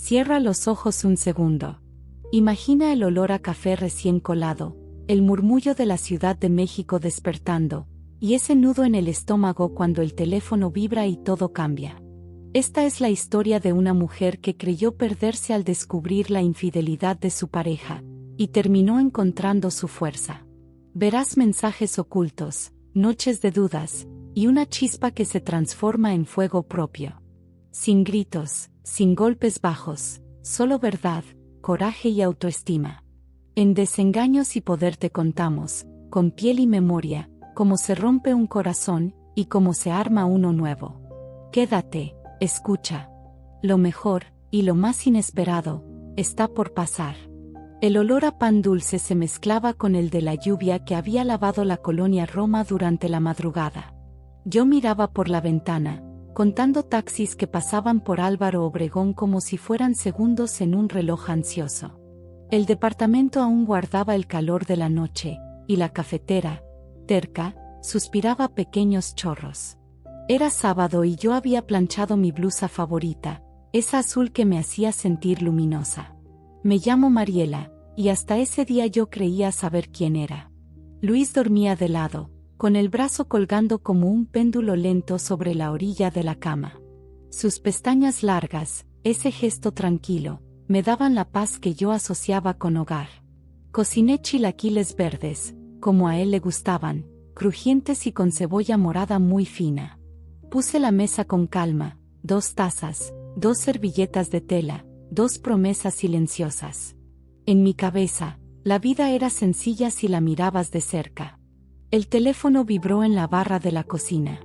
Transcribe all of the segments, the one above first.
Cierra los ojos un segundo. Imagina el olor a café recién colado, el murmullo de la Ciudad de México despertando, y ese nudo en el estómago cuando el teléfono vibra y todo cambia. Esta es la historia de una mujer que creyó perderse al descubrir la infidelidad de su pareja, y terminó encontrando su fuerza. Verás mensajes ocultos, noches de dudas, y una chispa que se transforma en fuego propio. Sin gritos, sin golpes bajos, solo verdad, coraje y autoestima. En Desengaños y Poder te contamos, con piel y memoria, cómo se rompe un corazón, y cómo se arma uno nuevo. Quédate, escucha. Lo mejor, y lo más inesperado, está por pasar. El olor a pan dulce se mezclaba con el de la lluvia que había lavado la colonia Roma durante la madrugada. Yo miraba por la ventana, contando taxis que pasaban por Álvaro Obregón como si fueran segundos en un reloj ansioso. El departamento aún guardaba el calor de la noche, y la cafetera, terca, suspiraba pequeños chorros. Era sábado y yo había planchado mi blusa favorita, esa azul que me hacía sentir luminosa. Me llamo Mariela, y hasta ese día yo creía saber quién era. Luis dormía de lado, con el brazo colgando como un péndulo lento sobre la orilla de la cama. Sus pestañas largas, ese gesto tranquilo, me daban la paz que yo asociaba con hogar. Cociné chilaquiles verdes, como a él le gustaban, crujientes y con cebolla morada muy fina. Puse la mesa con calma, 2 tazas, 2 servilletas de tela, 2 promesas silenciosas. En mi cabeza, la vida era sencilla si la mirabas de cerca. El teléfono vibró en la barra de la cocina.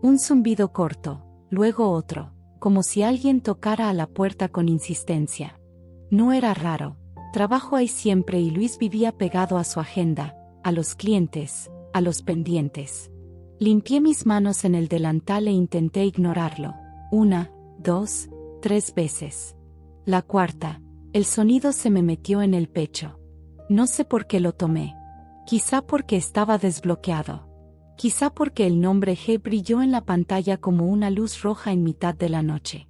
Un zumbido corto, luego otro, como si alguien tocara a la puerta con insistencia. No era raro, trabajo hay siempre y Luis vivía pegado a su agenda, a los clientes, a los pendientes. Limpié mis manos en el delantal e intenté ignorarlo. 1, 2, 3 veces. La cuarta, el sonido se me metió en el pecho. No sé por qué lo tomé. Quizá porque estaba desbloqueado. Quizá porque el nombre G brilló en la pantalla como una luz roja en mitad de la noche.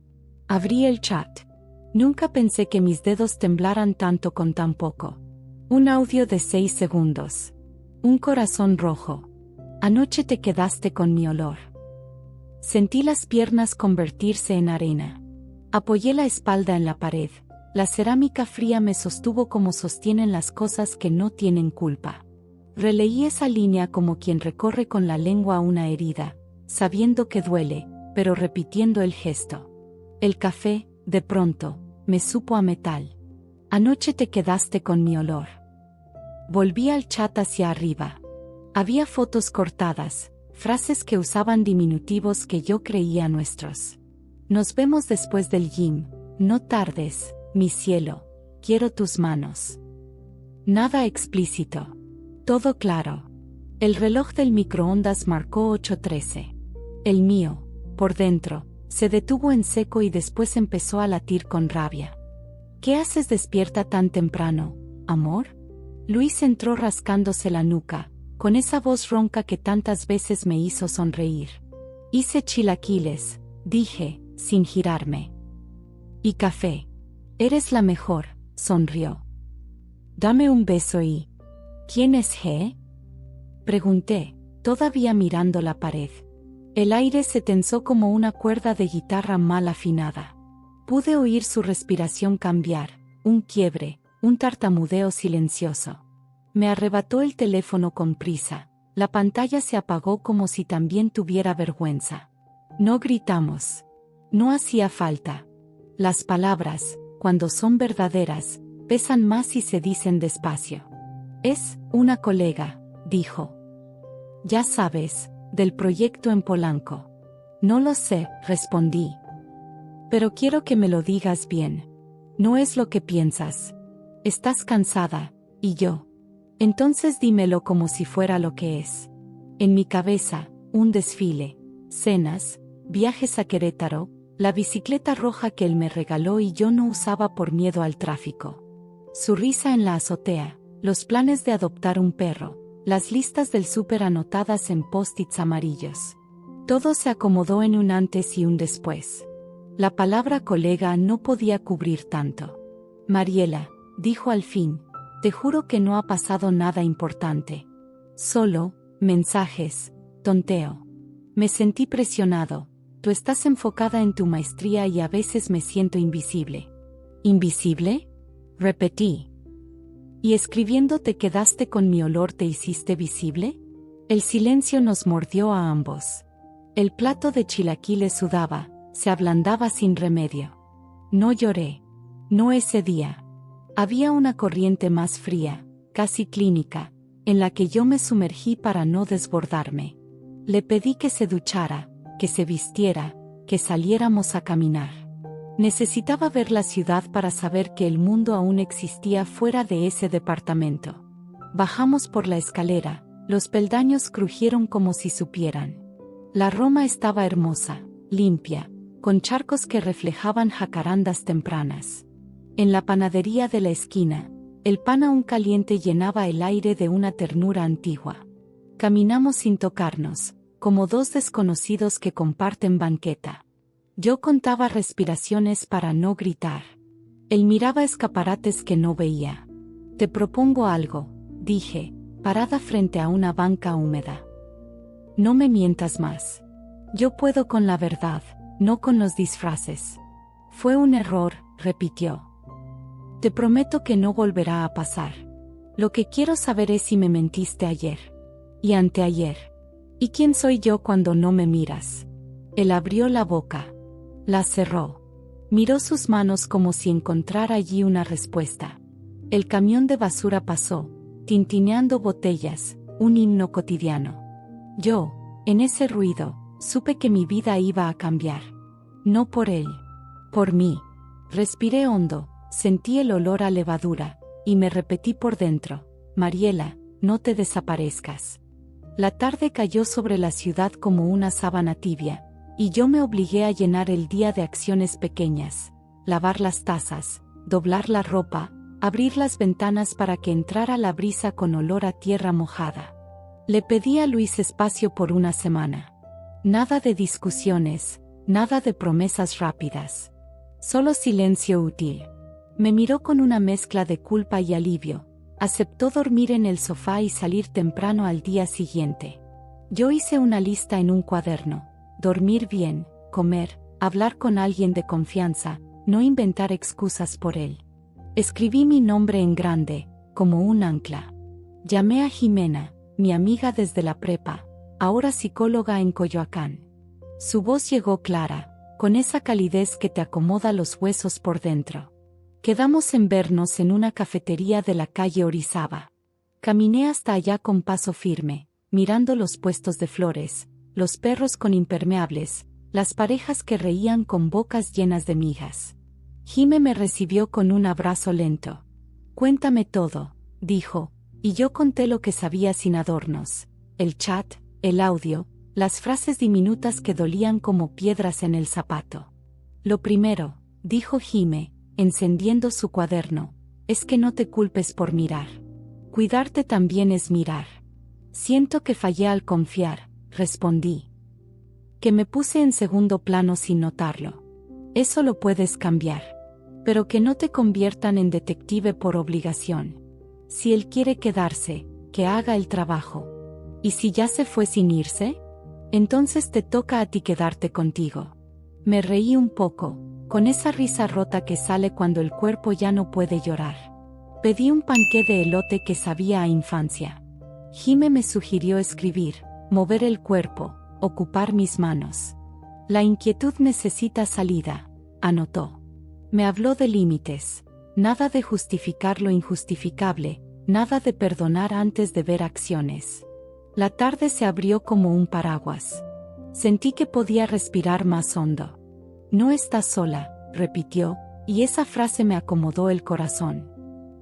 Abrí el chat. Nunca pensé que mis dedos temblaran tanto con tan poco. Un audio de 6 segundos. Un corazón rojo. Anoche te quedaste con mi olor. Sentí las piernas convertirse en arena. Apoyé la espalda en la pared. La cerámica fría me sostuvo como sostienen las cosas que no tienen culpa. Releí esa línea como quien recorre con la lengua una herida, sabiendo que duele, pero repitiendo el gesto. El café, de pronto, me supo a metal. Anoche te quedaste con mi olor. Volví al chat hacia arriba. Había fotos cortadas, frases que usaban diminutivos que yo creía nuestros. Nos vemos después del gym, no tardes, mi cielo, quiero tus manos. Nada explícito. Todo claro. El reloj del microondas marcó 8:13. El mío, por dentro, se detuvo en seco y después empezó a latir con rabia. ¿Qué haces despierta tan temprano, amor? Luis entró rascándose la nuca, con esa voz ronca que tantas veces me hizo sonreír. Hice chilaquiles, dije, sin girarme. Y café. Eres la mejor, sonrió. Dame un beso y... ¿Quién es G? Pregunté, todavía mirando la pared. El aire se tensó como una cuerda de guitarra mal afinada. Pude oír su respiración cambiar, un quiebre, un tartamudeo silencioso. Me arrebató el teléfono con prisa. La pantalla se apagó como si también tuviera vergüenza. No gritamos. No hacía falta. Las palabras, cuando son verdaderas, pesan más si se dicen despacio. Es una colega, dijo. Ya sabes, del proyecto en Polanco. No lo sé, respondí. Pero quiero que me lo digas bien. No es lo que piensas. Estás cansada, y yo. Entonces dímelo como si fuera lo que es. En mi cabeza, un desfile, cenas, viajes a Querétaro, la bicicleta roja que él me regaló y yo no usaba por miedo al tráfico. Su risa en la azotea, los planes de adoptar un perro, las listas del súper anotadas en post-its amarillos. Todo se acomodó en un antes y un después. La palabra colega no podía cubrir tanto. Mariela, dijo al fin, te juro que no ha pasado nada importante. Solo, mensajes, tonteo. Me sentí presionado. Tú estás enfocada en tu maestría y a veces me siento invisible. ¿Invisible? Repetí. ¿Y escribiendo te quedaste con mi olor te hiciste visible? El silencio nos mordió a ambos. El plato de chilaquiles sudaba, se ablandaba sin remedio. No lloré. No ese día. Había una corriente más fría, casi clínica, en la que yo me sumergí para no desbordarme. Le pedí que se duchara, que se vistiera, que saliéramos a caminar. Necesitaba ver la ciudad para saber que el mundo aún existía fuera de ese departamento. Bajamos por la escalera, los peldaños crujieron como si supieran. La Roma estaba hermosa, limpia, con charcos que reflejaban jacarandas tempranas. En la panadería de la esquina, el pan aún caliente llenaba el aire de una ternura antigua. Caminamos sin tocarnos, como dos desconocidos que comparten banqueta. Yo contaba respiraciones para no gritar. Él miraba escaparates que no veía. Te propongo algo, dije, parada frente a una banca húmeda. No me mientas más. Yo puedo con la verdad, no con los disfraces. Fue un error, repitió. Te prometo que no volverá a pasar. Lo que quiero saber es si me mentiste ayer. Y anteayer. ¿Y quién soy yo cuando no me miras? Él abrió la boca. La cerró. Miró sus manos como si encontrara allí una respuesta. El camión de basura pasó, tintineando botellas, un himno cotidiano. Yo, en ese ruido, supe que mi vida iba a cambiar. No por él. Por mí. Respiré hondo, sentí el olor a levadura, y me repetí por dentro, Mariela, no te desaparezcas. La tarde cayó sobre la ciudad como una sábana tibia, y yo me obligué a llenar el día de acciones pequeñas, lavar las tazas, doblar la ropa, abrir las ventanas para que entrara la brisa con olor a tierra mojada. Le pedí a Luis espacio por una semana. Nada de discusiones, nada de promesas rápidas. Solo silencio útil. Me miró con una mezcla de culpa y alivio. Aceptó dormir en el sofá y salir temprano al día siguiente. Yo hice una lista en un cuaderno. Dormir bien, comer, hablar con alguien de confianza, no inventar excusas por él. Escribí mi nombre en grande, como un ancla. Llamé a Jimena, mi amiga desde la prepa, ahora psicóloga en Coyoacán. Su voz llegó clara, con esa calidez que te acomoda los huesos por dentro. Quedamos en vernos en una cafetería de la calle Orizaba. Caminé hasta allá con paso firme, mirando los puestos de flores, los perros con impermeables, las parejas que reían con bocas llenas de migas. Jime me recibió con un abrazo lento. Cuéntame todo, dijo, y yo conté lo que sabía sin adornos, el chat, el audio, las frases diminutas que dolían como piedras en el zapato. Lo primero, dijo Jime, encendiendo su cuaderno, es que no te culpes por mirar. Cuidarte también es mirar. Siento que fallé al confiar, respondí. Que me puse en segundo plano sin notarlo. Eso lo puedes cambiar. Pero que no te conviertan en detective por obligación. Si él quiere quedarse, que haga el trabajo. ¿Y si ya se fue sin irse? Entonces te toca a ti quedarte contigo. Me reí un poco, con esa risa rota que sale cuando el cuerpo ya no puede llorar. Pedí un panqué de elote que sabía a infancia. Jime me sugirió escribir, mover el cuerpo, ocupar mis manos. La inquietud necesita salida, anotó. Me habló de límites, nada de justificar lo injustificable, nada de perdonar antes de ver acciones. La tarde se abrió como un paraguas. Sentí que podía respirar más hondo. No estás sola, repitió, y esa frase me acomodó el corazón.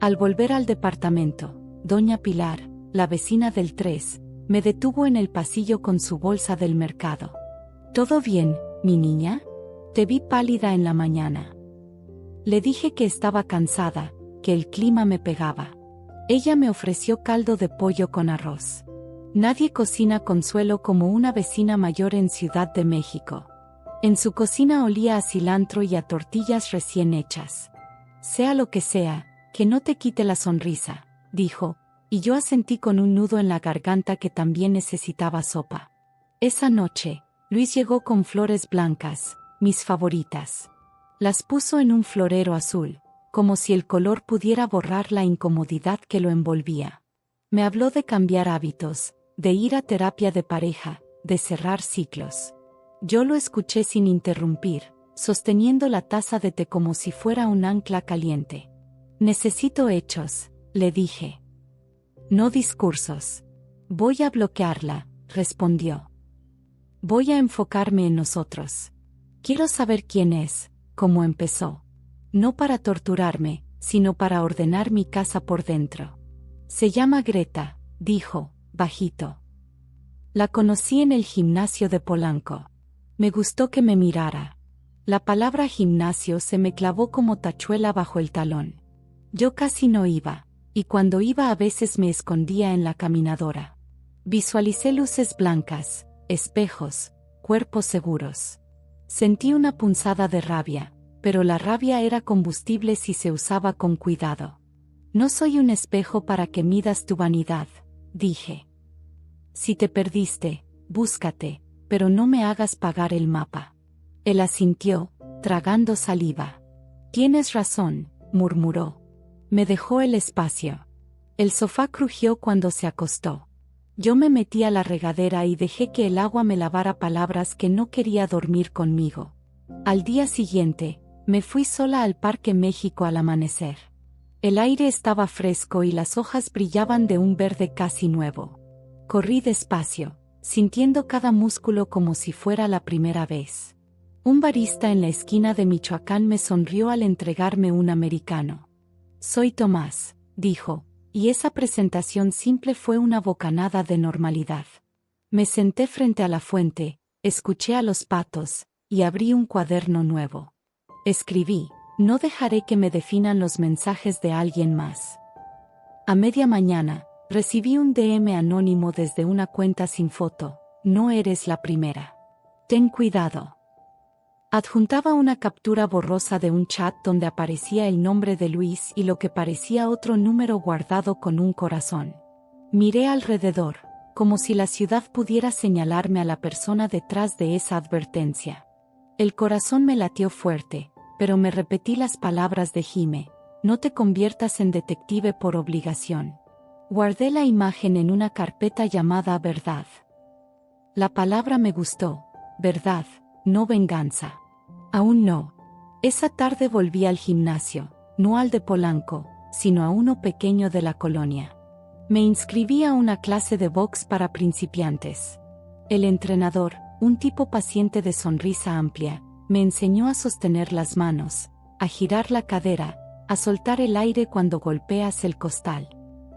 Al volver al departamento, doña Pilar, la vecina del 3, me detuvo en el pasillo con su bolsa del mercado. ¿Todo bien, mi niña? Te vi pálida en la mañana. Le dije que estaba cansada, que el clima me pegaba. Ella me ofreció caldo de pollo con arroz. Nadie cocina consuelo como una vecina mayor en Ciudad de México. En su cocina olía a cilantro y a tortillas recién hechas. Sea lo que sea, que no te quite la sonrisa, dijo, y yo asentí con un nudo en la garganta que también necesitaba sopa. Esa noche, Luis llegó con flores blancas, mis favoritas. Las puso en un florero azul, como si el color pudiera borrar la incomodidad que lo envolvía. Me habló de cambiar hábitos, de ir a terapia de pareja, de cerrar ciclos. Yo lo escuché sin interrumpir, sosteniendo la taza de té como si fuera un ancla caliente. Necesito hechos, le dije. No discursos. Voy a bloquearla, respondió. Voy a enfocarme en nosotros. Quiero saber quién es, cómo empezó. No para torturarme, sino para ordenar mi casa por dentro. Se llama Greta, dijo, bajito. La conocí en el gimnasio de Polanco. Me gustó que me mirara. La palabra gimnasio se me clavó como tachuela bajo el talón. Yo casi no iba, y cuando iba a veces me escondía en la caminadora. Visualicé luces blancas, espejos, cuerpos seguros. Sentí una punzada de rabia, pero la rabia era combustible si se usaba con cuidado. No soy un espejo para que midas tu vanidad, dije. Si te perdiste, búscate, pero no me hagas pagar el mapa. Él asintió, tragando saliva. Tienes razón, murmuró. Me dejó el espacio. El sofá crujió cuando se acostó. Yo me metí a la regadera y dejé que el agua me lavara palabras que no quería dormir conmigo. Al día siguiente, me fui sola al Parque México al amanecer. El aire estaba fresco y las hojas brillaban de un verde casi nuevo. Corrí despacio, sintiendo cada músculo como si fuera la primera vez. Un barista en la esquina de Michoacán me sonrió al entregarme un americano. Soy Tomás, dijo, y esa presentación simple fue una bocanada de normalidad. Me senté frente a la fuente, escuché a los patos, y abrí un cuaderno nuevo. Escribí, no dejaré que me definan los mensajes de alguien más. A media mañana, recibí un DM anónimo desde una cuenta sin foto, no eres la primera. Ten cuidado. Adjuntaba una captura borrosa de un chat donde aparecía el nombre de Luis y lo que parecía otro número guardado con un corazón. Miré alrededor, como si la ciudad pudiera señalarme a la persona detrás de esa advertencia. El corazón me latió fuerte, pero me repetí las palabras de Jime, no te conviertas en detective por obligación. Guardé la imagen en una carpeta llamada Verdad. La palabra me gustó, verdad, no venganza. Aún no. Esa tarde volví al gimnasio, no al de Polanco, sino a uno pequeño de la colonia. Me inscribí a una clase de box para principiantes. El entrenador, un tipo paciente de sonrisa amplia, me enseñó a sostener las manos, a girar la cadera, a soltar el aire cuando golpeas el costal.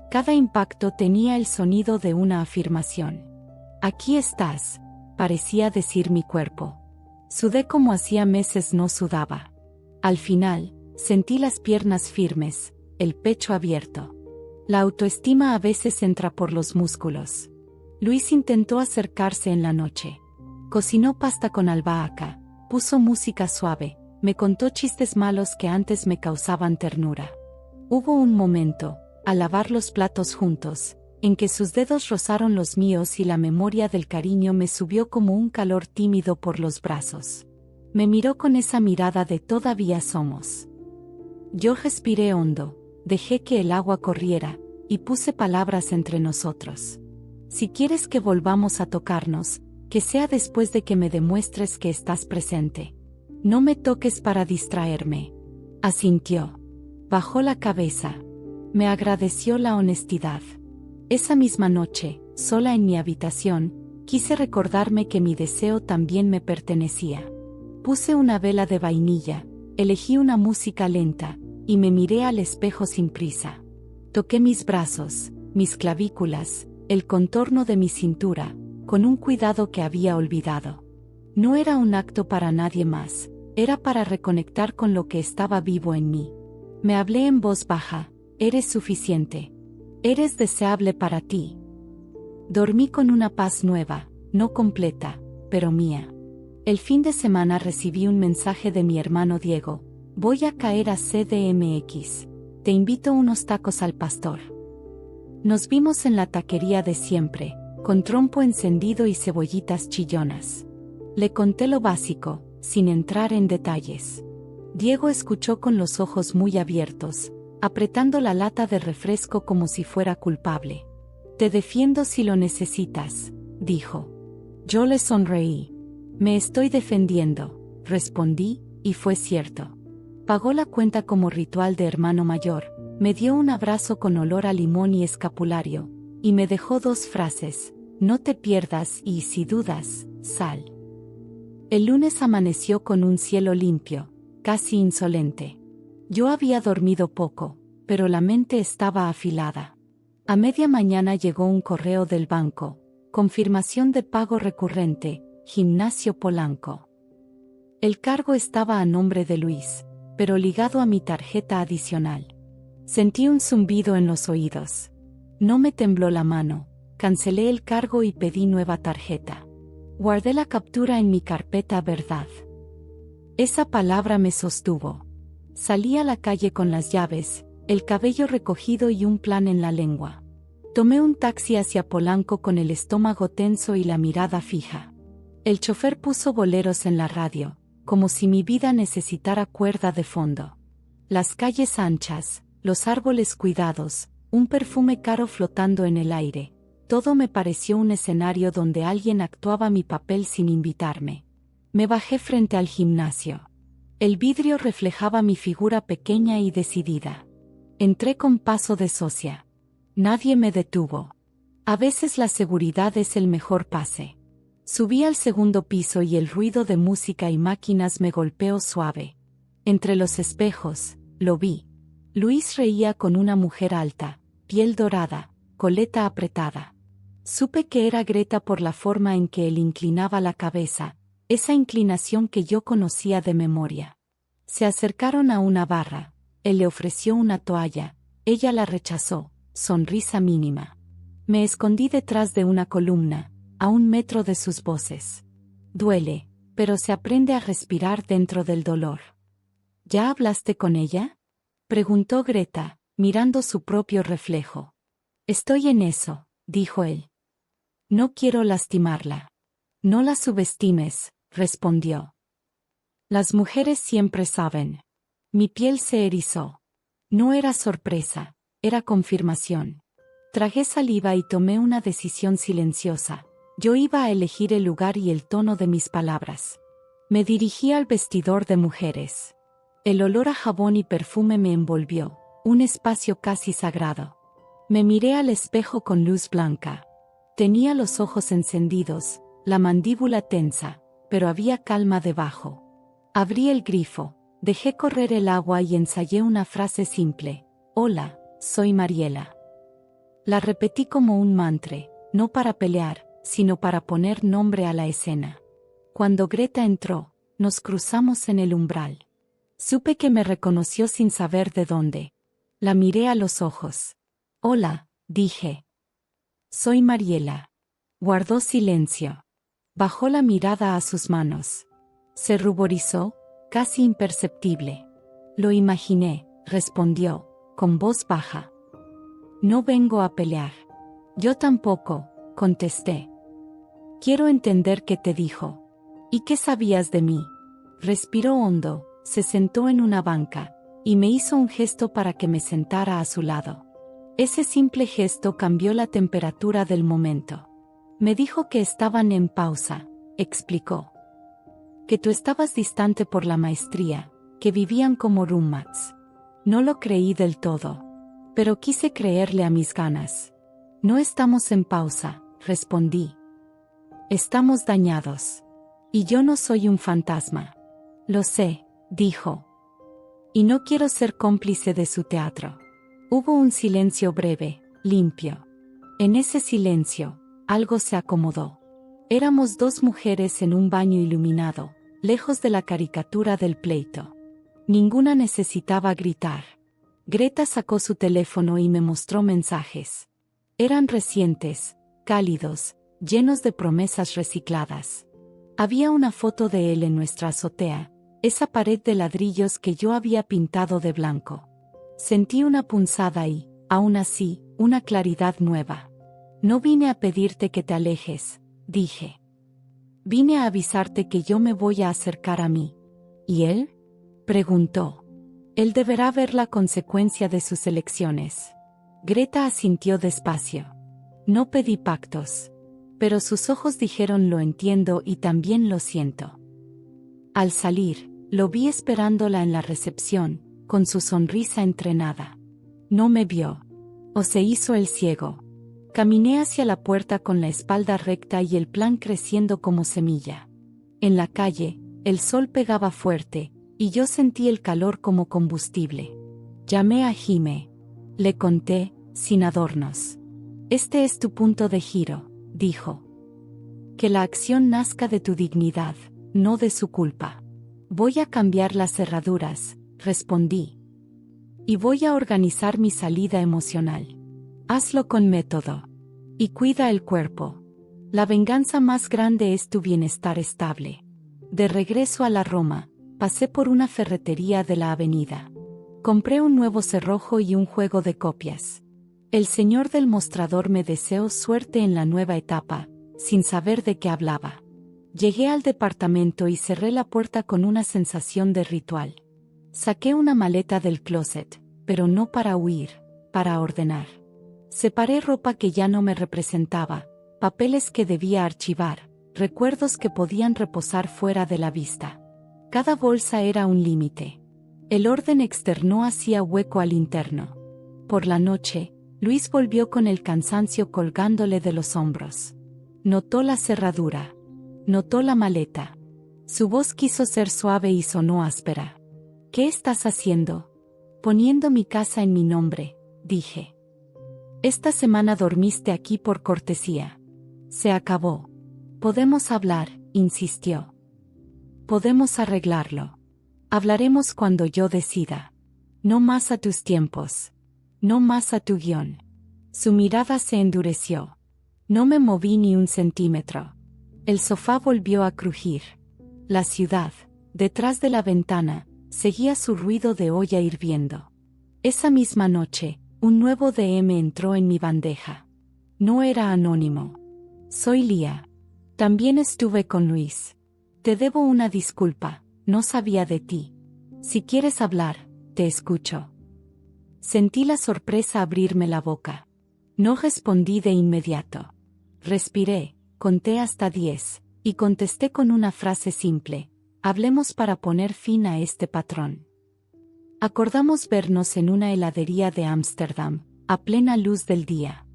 Cada impacto tenía el sonido de una afirmación. Aquí estás, parecía decir mi cuerpo. Sudé como hacía meses no sudaba. Al final, sentí las piernas firmes, el pecho abierto. La autoestima a veces entra por los músculos. Luis intentó acercarse en la noche. Cocinó pasta con albahaca, puso música suave, me contó chistes malos que antes me causaban ternura. Hubo un momento, al lavar los platos juntos, en que sus dedos rozaron los míos y la memoria del cariño me subió como un calor tímido por los brazos. Me miró con esa mirada de todavía somos. Yo respiré hondo, dejé que el agua corriera, y puse palabras entre nosotros. Si quieres que volvamos a tocarnos, que sea después de que me demuestres que estás presente. No me toques para distraerme. Asintió. Bajó la cabeza. Me agradeció la honestidad. Esa misma noche, sola en mi habitación, quise recordarme que mi deseo también me pertenecía. Puse una vela de vainilla, elegí una música lenta, y me miré al espejo sin prisa. Toqué mis brazos, mis clavículas, el contorno de mi cintura, con un cuidado que había olvidado. No era un acto para nadie más, era para reconectar con lo que estaba vivo en mí. Me hablé en voz baja, eres suficiente. Eres deseable para ti. Dormí con una paz nueva, no completa, pero mía. El fin de semana recibí un mensaje de mi hermano Diego. Voy a caer a CDMX. Te invito unos tacos al pastor. Nos vimos en la taquería de siempre, con trompo encendido y cebollitas chillonas. Le conté lo básico, sin entrar en detalles. Diego escuchó con los ojos muy abiertos, apretando la lata de refresco como si fuera culpable. Te defiendo si lo necesitas, dijo. Yo le sonreí. Me estoy defendiendo, respondí, y fue cierto. Pagó la cuenta como ritual de hermano mayor, me dio un abrazo con olor a limón y escapulario, y me dejó 2 frases: no te pierdas y, si dudas, sal. El lunes amaneció con un cielo limpio, casi insolente. Yo había dormido poco, pero la mente estaba afilada. A media mañana llegó un correo del banco: confirmación de pago recurrente, Gimnasio Polanco. El cargo estaba a nombre de Luis, pero ligado a mi tarjeta adicional. Sentí un zumbido en los oídos. No me tembló la mano, cancelé el cargo y pedí nueva tarjeta. Guardé la captura en mi carpeta verdad. Esa palabra me sostuvo. Salí a la calle con las llaves, el cabello recogido y un plan en la lengua. Tomé un taxi hacia Polanco con el estómago tenso y la mirada fija. El chofer puso boleros en la radio, como si mi vida necesitara cuerda de fondo. Las calles anchas, los árboles cuidados, un perfume caro flotando en el aire, todo me pareció un escenario donde alguien actuaba mi papel sin invitarme. Me bajé frente al gimnasio. El vidrio reflejaba mi figura pequeña y decidida. Entré con paso de socia. Nadie me detuvo. A veces la seguridad es el mejor pase. Subí al segundo piso y el ruido de música y máquinas me golpeó suave. Entre los espejos, lo vi. Luis reía con una mujer alta, piel dorada, coleta apretada. Supe que era Greta por la forma en que él inclinaba la cabeza, esa inclinación que yo conocía de memoria. Se acercaron a una barra, él le ofreció una toalla, ella la rechazó, sonrisa mínima. Me escondí detrás de una columna, a 1 metro de sus voces. Duele, pero se aprende a respirar dentro del dolor. ¿Ya hablaste con ella?, preguntó Greta, mirando su propio reflejo. Estoy en eso, dijo él. No quiero lastimarla. No la subestimes, respondió. Las mujeres siempre saben. Mi piel se erizó. No era sorpresa, era confirmación. Tragué saliva y tomé una decisión silenciosa. Yo iba a elegir el lugar y el tono de mis palabras. Me dirigí al vestidor de mujeres. El olor a jabón y perfume me envolvió, un espacio casi sagrado. Me miré al espejo con luz blanca. Tenía los ojos encendidos, la mandíbula tensa, pero había calma debajo. Abrí el grifo, dejé correr el agua y ensayé una frase simple: hola, soy Mariela. La repetí como un mantra, no para pelear, sino para poner nombre a la escena. Cuando Greta entró, nos cruzamos en el umbral. Supe que me reconoció sin saber de dónde. La miré a los ojos. Hola, dije. Soy Mariela. Guardó silencio. Bajó la mirada a sus manos. Se ruborizó, casi imperceptible. Lo imaginé, respondió, con voz baja. No vengo a pelear. Yo tampoco, contesté. Quiero entender qué te dijo. ¿Y qué sabías de mí? Respiró hondo, se sentó en una banca, y me hizo un gesto para que me sentara a su lado. Ese simple gesto cambió la temperatura del momento. Me dijo que estaban en pausa, explicó. Que tú estabas distante por la maestría, que vivían como roommates. No lo creí del todo, pero quise creerle a mis ganas. No estamos en pausa, respondí. Estamos dañados. Y yo no soy un fantasma. Lo sé, dijo. Y no quiero ser cómplice de su teatro. Hubo un silencio breve, limpio. En ese silencio, algo se acomodó. Éramos 2 mujeres en un baño iluminado, lejos de la caricatura del pleito. Ninguna necesitaba gritar. Greta sacó su teléfono y me mostró mensajes. Eran recientes, cálidos, llenos de promesas recicladas. Había una foto de él en nuestra azotea, esa pared de ladrillos que yo había pintado de blanco. Sentí una punzada y, aún así, una claridad nueva. No vine a pedirte que te alejes, dije. Vine a avisarte que yo me voy a acercar a mí. ¿Y él? Preguntó. Él deberá ver la consecuencia de sus elecciones. Greta asintió despacio. No pedí pactos. Pero sus ojos dijeron lo entiendo y también lo siento. Al salir, lo vi esperándola en la recepción, con su sonrisa entrenada. No me vio. O se hizo el ciego. Caminé hacia la puerta con la espalda recta y el plan creciendo como semilla. En la calle, el sol pegaba fuerte, y yo sentí el calor como combustible. Llamé a Jime. Le conté, sin adornos. Este es tu punto de giro, dijo. Que la acción nazca de tu dignidad, no de su culpa. Voy a cambiar las cerraduras, respondí. Y voy a organizar mi salida emocional. Hazlo con método. Y cuida el cuerpo. La venganza más grande es tu bienestar estable. De regreso a la Roma, pasé por una ferretería de la avenida. Compré un nuevo cerrojo y un juego de copias. El señor del mostrador me deseó suerte en la nueva etapa, sin saber de qué hablaba. Llegué al departamento y cerré la puerta con una sensación de ritual. Saqué una maleta del closet, pero no para huir, para ordenar. Separé ropa que ya no me representaba, papeles que debía archivar, recuerdos que podían reposar fuera de la vista. Cada bolsa era un límite. El orden externo hacía hueco al interno. Por la noche, Luis volvió con el cansancio colgándole de los hombros. Notó la cerradura. Notó la maleta. Su voz quiso ser suave y sonó áspera. ¿Qué estás haciendo? Poniendo mi casa en mi nombre, dije. Esta semana dormiste aquí por cortesía. Se acabó. Podemos hablar, insistió. Podemos arreglarlo. Hablaremos cuando yo decida. No más a tus tiempos. No más a tu guión. Su mirada se endureció. No me moví ni un centímetro. El sofá volvió a crujir. La ciudad, detrás de la ventana, seguía su ruido de olla hirviendo. Esa misma noche, un nuevo DM entró en mi bandeja. No era anónimo. Soy Lía. También estuve con Luis. Te debo una disculpa, no sabía de ti. Si quieres hablar, te escucho. Sentí la sorpresa abrirme la boca. No respondí de inmediato. Respiré, conté hasta 10, y contesté con una frase simple. Hablemos para poner fin a este patrón. Acordamos vernos en una heladería de Ámsterdam, a plena luz del día.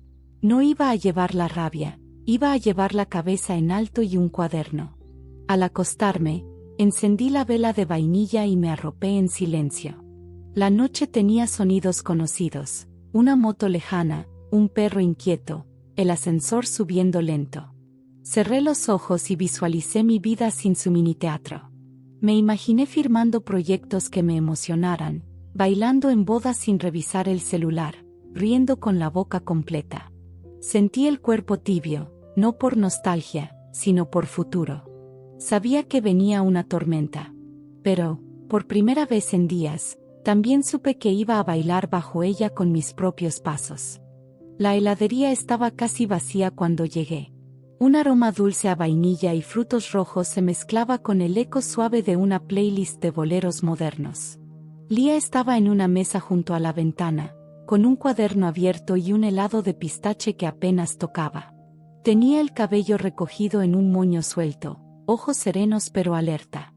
No iba a llevar la rabia, iba a llevar la cabeza en alto y un cuaderno. Al acostarme, encendí la vela de vainilla y me arropé en silencio. La noche tenía sonidos conocidos, una moto lejana, un perro inquieto, el ascensor subiendo lento. Cerré los ojos y visualicé mi vida sin su miniteatro. Me imaginé firmando proyectos que me emocionaran, bailando en bodas sin revisar el celular, riendo con la boca completa. Sentí el cuerpo tibio, no por nostalgia, sino por futuro. Sabía que venía una tormenta. Pero, por primera vez en días, también supe que iba a bailar bajo ella con mis propios pasos. La heladería estaba casi vacía cuando llegué. Un aroma dulce a vainilla y frutos rojos se mezclaba con el eco suave de una playlist de boleros modernos. Lía estaba en una mesa junto a la ventana, con un cuaderno abierto y un helado de pistache que apenas tocaba. Tenía el cabello recogido en un moño suelto, ojos serenos pero alerta.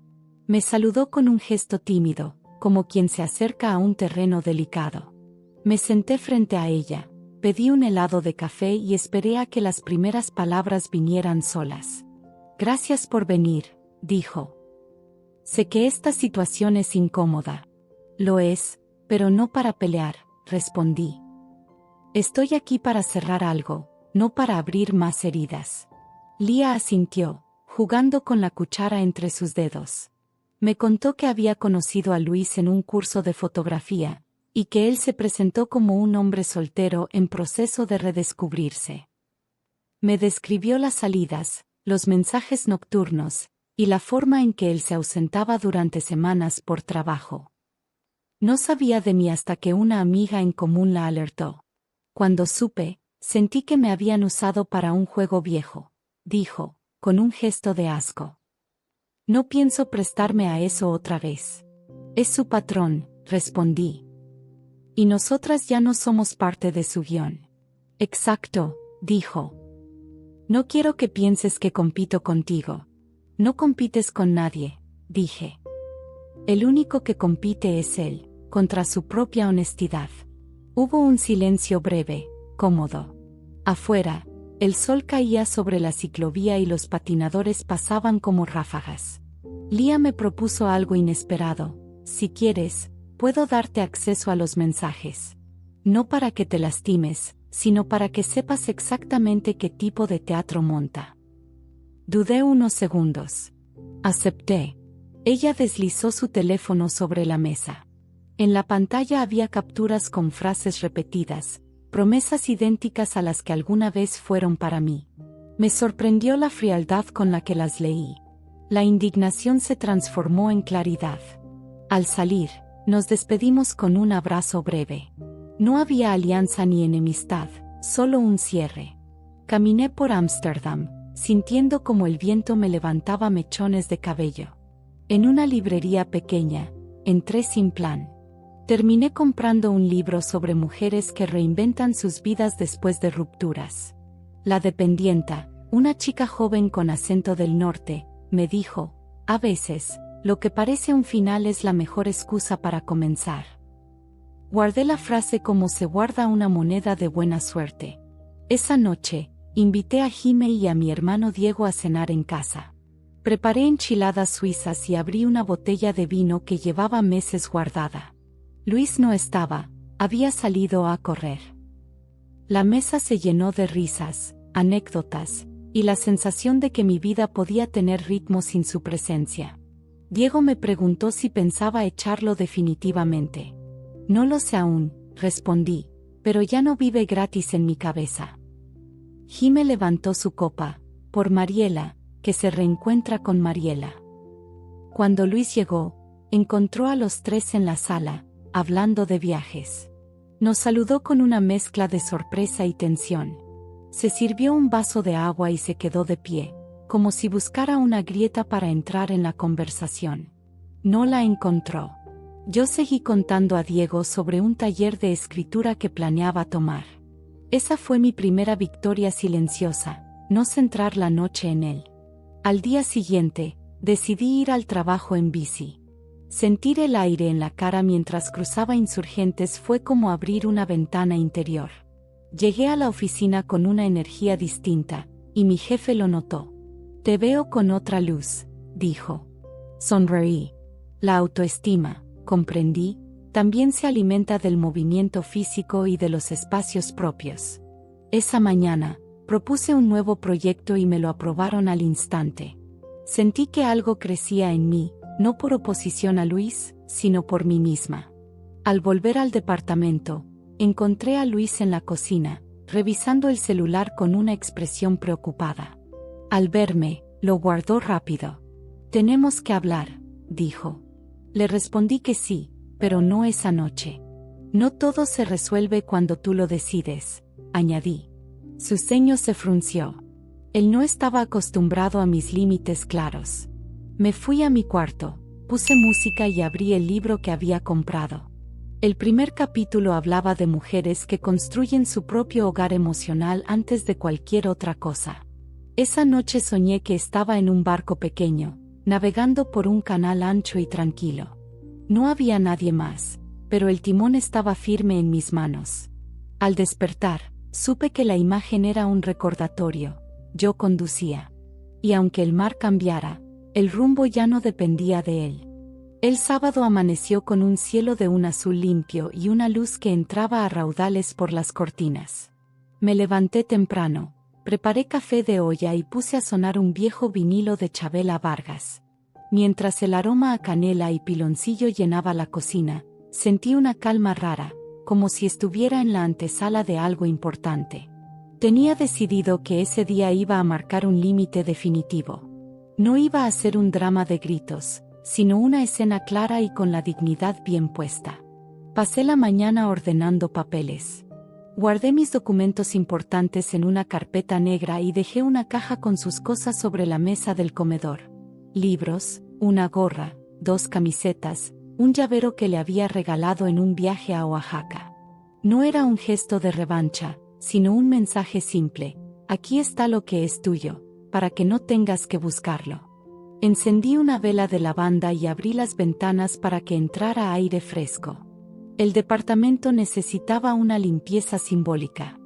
Me saludó con un gesto tímido, como quien se acerca a un terreno delicado. Me senté frente a ella. Pedí un helado de café y esperé a que las primeras palabras vinieran solas. Gracias por venir, dijo. Sé que esta situación es incómoda. Lo es, pero no para pelear, respondí. Estoy aquí para cerrar algo, no para abrir más heridas. Lía asintió, jugando con la cuchara entre sus dedos. Me contó que había conocido a Luis en un curso de fotografía, y que él se presentó como un hombre soltero en proceso de redescubrirse. Me describió las salidas, los mensajes nocturnos, y la forma en que él se ausentaba durante semanas por trabajo. No sabía de mí hasta que una amiga en común la alertó. Cuando supe, sentí que me habían usado para un juego viejo, dijo, con un gesto de asco. No pienso prestarme a eso otra vez. Es su patrón, respondí. Y nosotras ya no somos parte de su guión. Exacto, dijo. No quiero que pienses que compito contigo. No compites con nadie, dije. El único que compite es él, contra su propia honestidad. Hubo un silencio breve, cómodo. Afuera, el sol caía sobre la ciclovía y los patinadores pasaban como ráfagas. Lía me propuso algo inesperado. Si quieres, puedo darte acceso a los mensajes. No para que te lastimes, sino para que sepas exactamente qué tipo de teatro monta. Dudé unos segundos. Acepté. Ella deslizó su teléfono sobre la mesa. En la pantalla había capturas con frases repetidas, promesas idénticas a las que alguna vez fueron para mí. Me sorprendió la frialdad con la que las leí. La indignación se transformó en claridad. Al salir, nos despedimos con un abrazo breve. No había alianza ni enemistad, solo un cierre. Caminé por Ámsterdam, sintiendo como el viento me levantaba mechones de cabello. En una librería pequeña, entré sin plan. Terminé comprando un libro sobre mujeres que reinventan sus vidas después de rupturas. La dependienta, una chica joven con acento del norte, me dijo, a veces, lo que parece un final es la mejor excusa para comenzar. Guardé la frase como se guarda una moneda de buena suerte. Esa noche, invité a Jime y a mi hermano Diego a cenar en casa. Preparé enchiladas suizas y abrí una botella de vino que llevaba meses guardada. Luis no estaba, había salido a correr. La mesa se llenó de risas, anécdotas, y la sensación de que mi vida podía tener ritmo sin su presencia. Diego me preguntó si pensaba echarlo definitivamente. No lo sé aún, respondí, pero ya no vive gratis en mi cabeza. Jime levantó su copa, por Mariela, que se reencuentra con Mariela. Cuando Luis llegó, encontró a los tres en la sala, hablando de viajes. Nos saludó con una mezcla de sorpresa y tensión. Se sirvió un vaso de agua y se quedó de pie, como si buscara una grieta para entrar en la conversación. No la encontró. Yo seguí contando a Diego sobre un taller de escritura que planeaba tomar. Esa fue mi primera victoria silenciosa, no centrar la noche en él. Al día siguiente, decidí ir al trabajo en bici. Sentir el aire en la cara mientras cruzaba Insurgentes fue como abrir una ventana interior. Llegué a la oficina con una energía distinta, y mi jefe lo notó. Te veo con otra luz, dijo. Sonreí. La autoestima, comprendí, también se alimenta del movimiento físico y de los espacios propios. Esa mañana, propuse un nuevo proyecto y me lo aprobaron al instante. Sentí que algo crecía en mí, no por oposición a Luis, sino por mí misma. Al volver al departamento, encontré a Luis en la cocina, revisando el celular con una expresión preocupada. Al verme, lo guardó rápido. Tenemos que hablar, dijo. Le respondí que sí, pero no esa noche. No todo se resuelve cuando tú lo decides, añadí. Su ceño se frunció. Él no estaba acostumbrado a mis límites claros. Me fui a mi cuarto, puse música y abrí el libro que había comprado. El primer capítulo hablaba de mujeres que construyen su propio hogar emocional antes de cualquier otra cosa. Esa noche soñé que estaba en un barco pequeño, navegando por un canal ancho y tranquilo. No había nadie más, pero el timón estaba firme en mis manos. Al despertar, supe que la imagen era un recordatorio. Yo conducía. Y aunque el mar cambiara, el rumbo ya no dependía de él. El sábado amaneció con un cielo de un azul limpio y una luz que entraba a raudales por las cortinas. Me levanté temprano, preparé café de olla y puse a sonar un viejo vinilo de Chabela Vargas. Mientras el aroma a canela y piloncillo llenaba la cocina, sentí una calma rara, como si estuviera en la antesala de algo importante. Tenía decidido que ese día iba a marcar un límite definitivo. No iba a ser un drama de gritos, sino una escena clara y con la dignidad bien puesta. Pasé la mañana ordenando papeles. Guardé mis documentos importantes en una carpeta negra y dejé una caja con sus cosas sobre la mesa del comedor. Libros, una gorra, 2 camisetas, un llavero que le había regalado en un viaje a Oaxaca. No era un gesto de revancha, sino un mensaje simple: aquí está lo que es tuyo, para que no tengas que buscarlo. Encendí una vela de lavanda y abrí las ventanas para que entrara aire fresco. El departamento necesitaba una limpieza simbólica.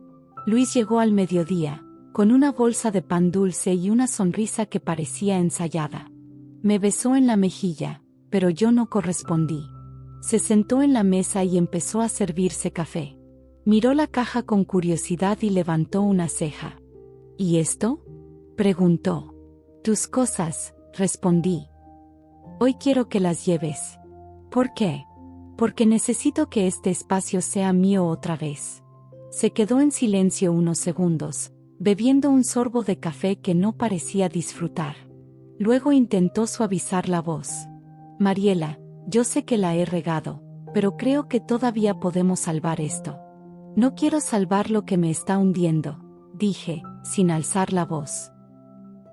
Luis llegó al mediodía, con una bolsa de pan dulce y una sonrisa que parecía ensayada. Me besó en la mejilla, pero yo no correspondí. Se sentó en la mesa y empezó a servirse café. Miró la caja con curiosidad y levantó una ceja. ¿Y esto?, preguntó. Tus cosas, respondí. Hoy quiero que las lleves. ¿Por qué? Porque necesito que este espacio sea mío otra vez. Se quedó en silencio unos segundos, bebiendo un sorbo de café que no parecía disfrutar. Luego intentó suavizar la voz. Mariela, yo sé que la he regado, pero creo que todavía podemos salvar esto. No quiero salvar lo que me está hundiendo, dije, sin alzar la voz.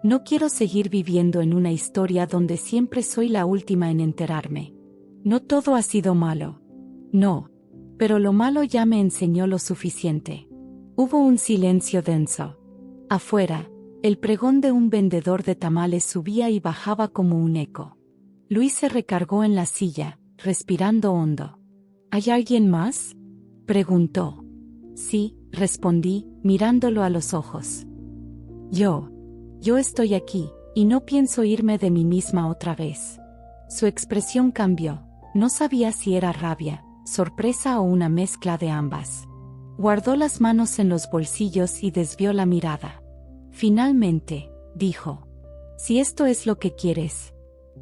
No quiero seguir viviendo en una historia donde siempre soy la última en enterarme. No todo ha sido malo. No. Pero lo malo ya me enseñó lo suficiente. Hubo un silencio denso. Afuera, el pregón de un vendedor de tamales subía y bajaba como un eco. Luis se recargó en la silla, respirando hondo. ¿Hay alguien más?, preguntó. Sí, respondí, mirándolo a los ojos. Yo estoy aquí, y no pienso irme de mí misma otra vez. Su expresión cambió. No sabía si era rabia, sorpresa o una mezcla de ambas. Guardó las manos en los bolsillos y desvió la mirada. Finalmente, dijo. Si esto es lo que quieres,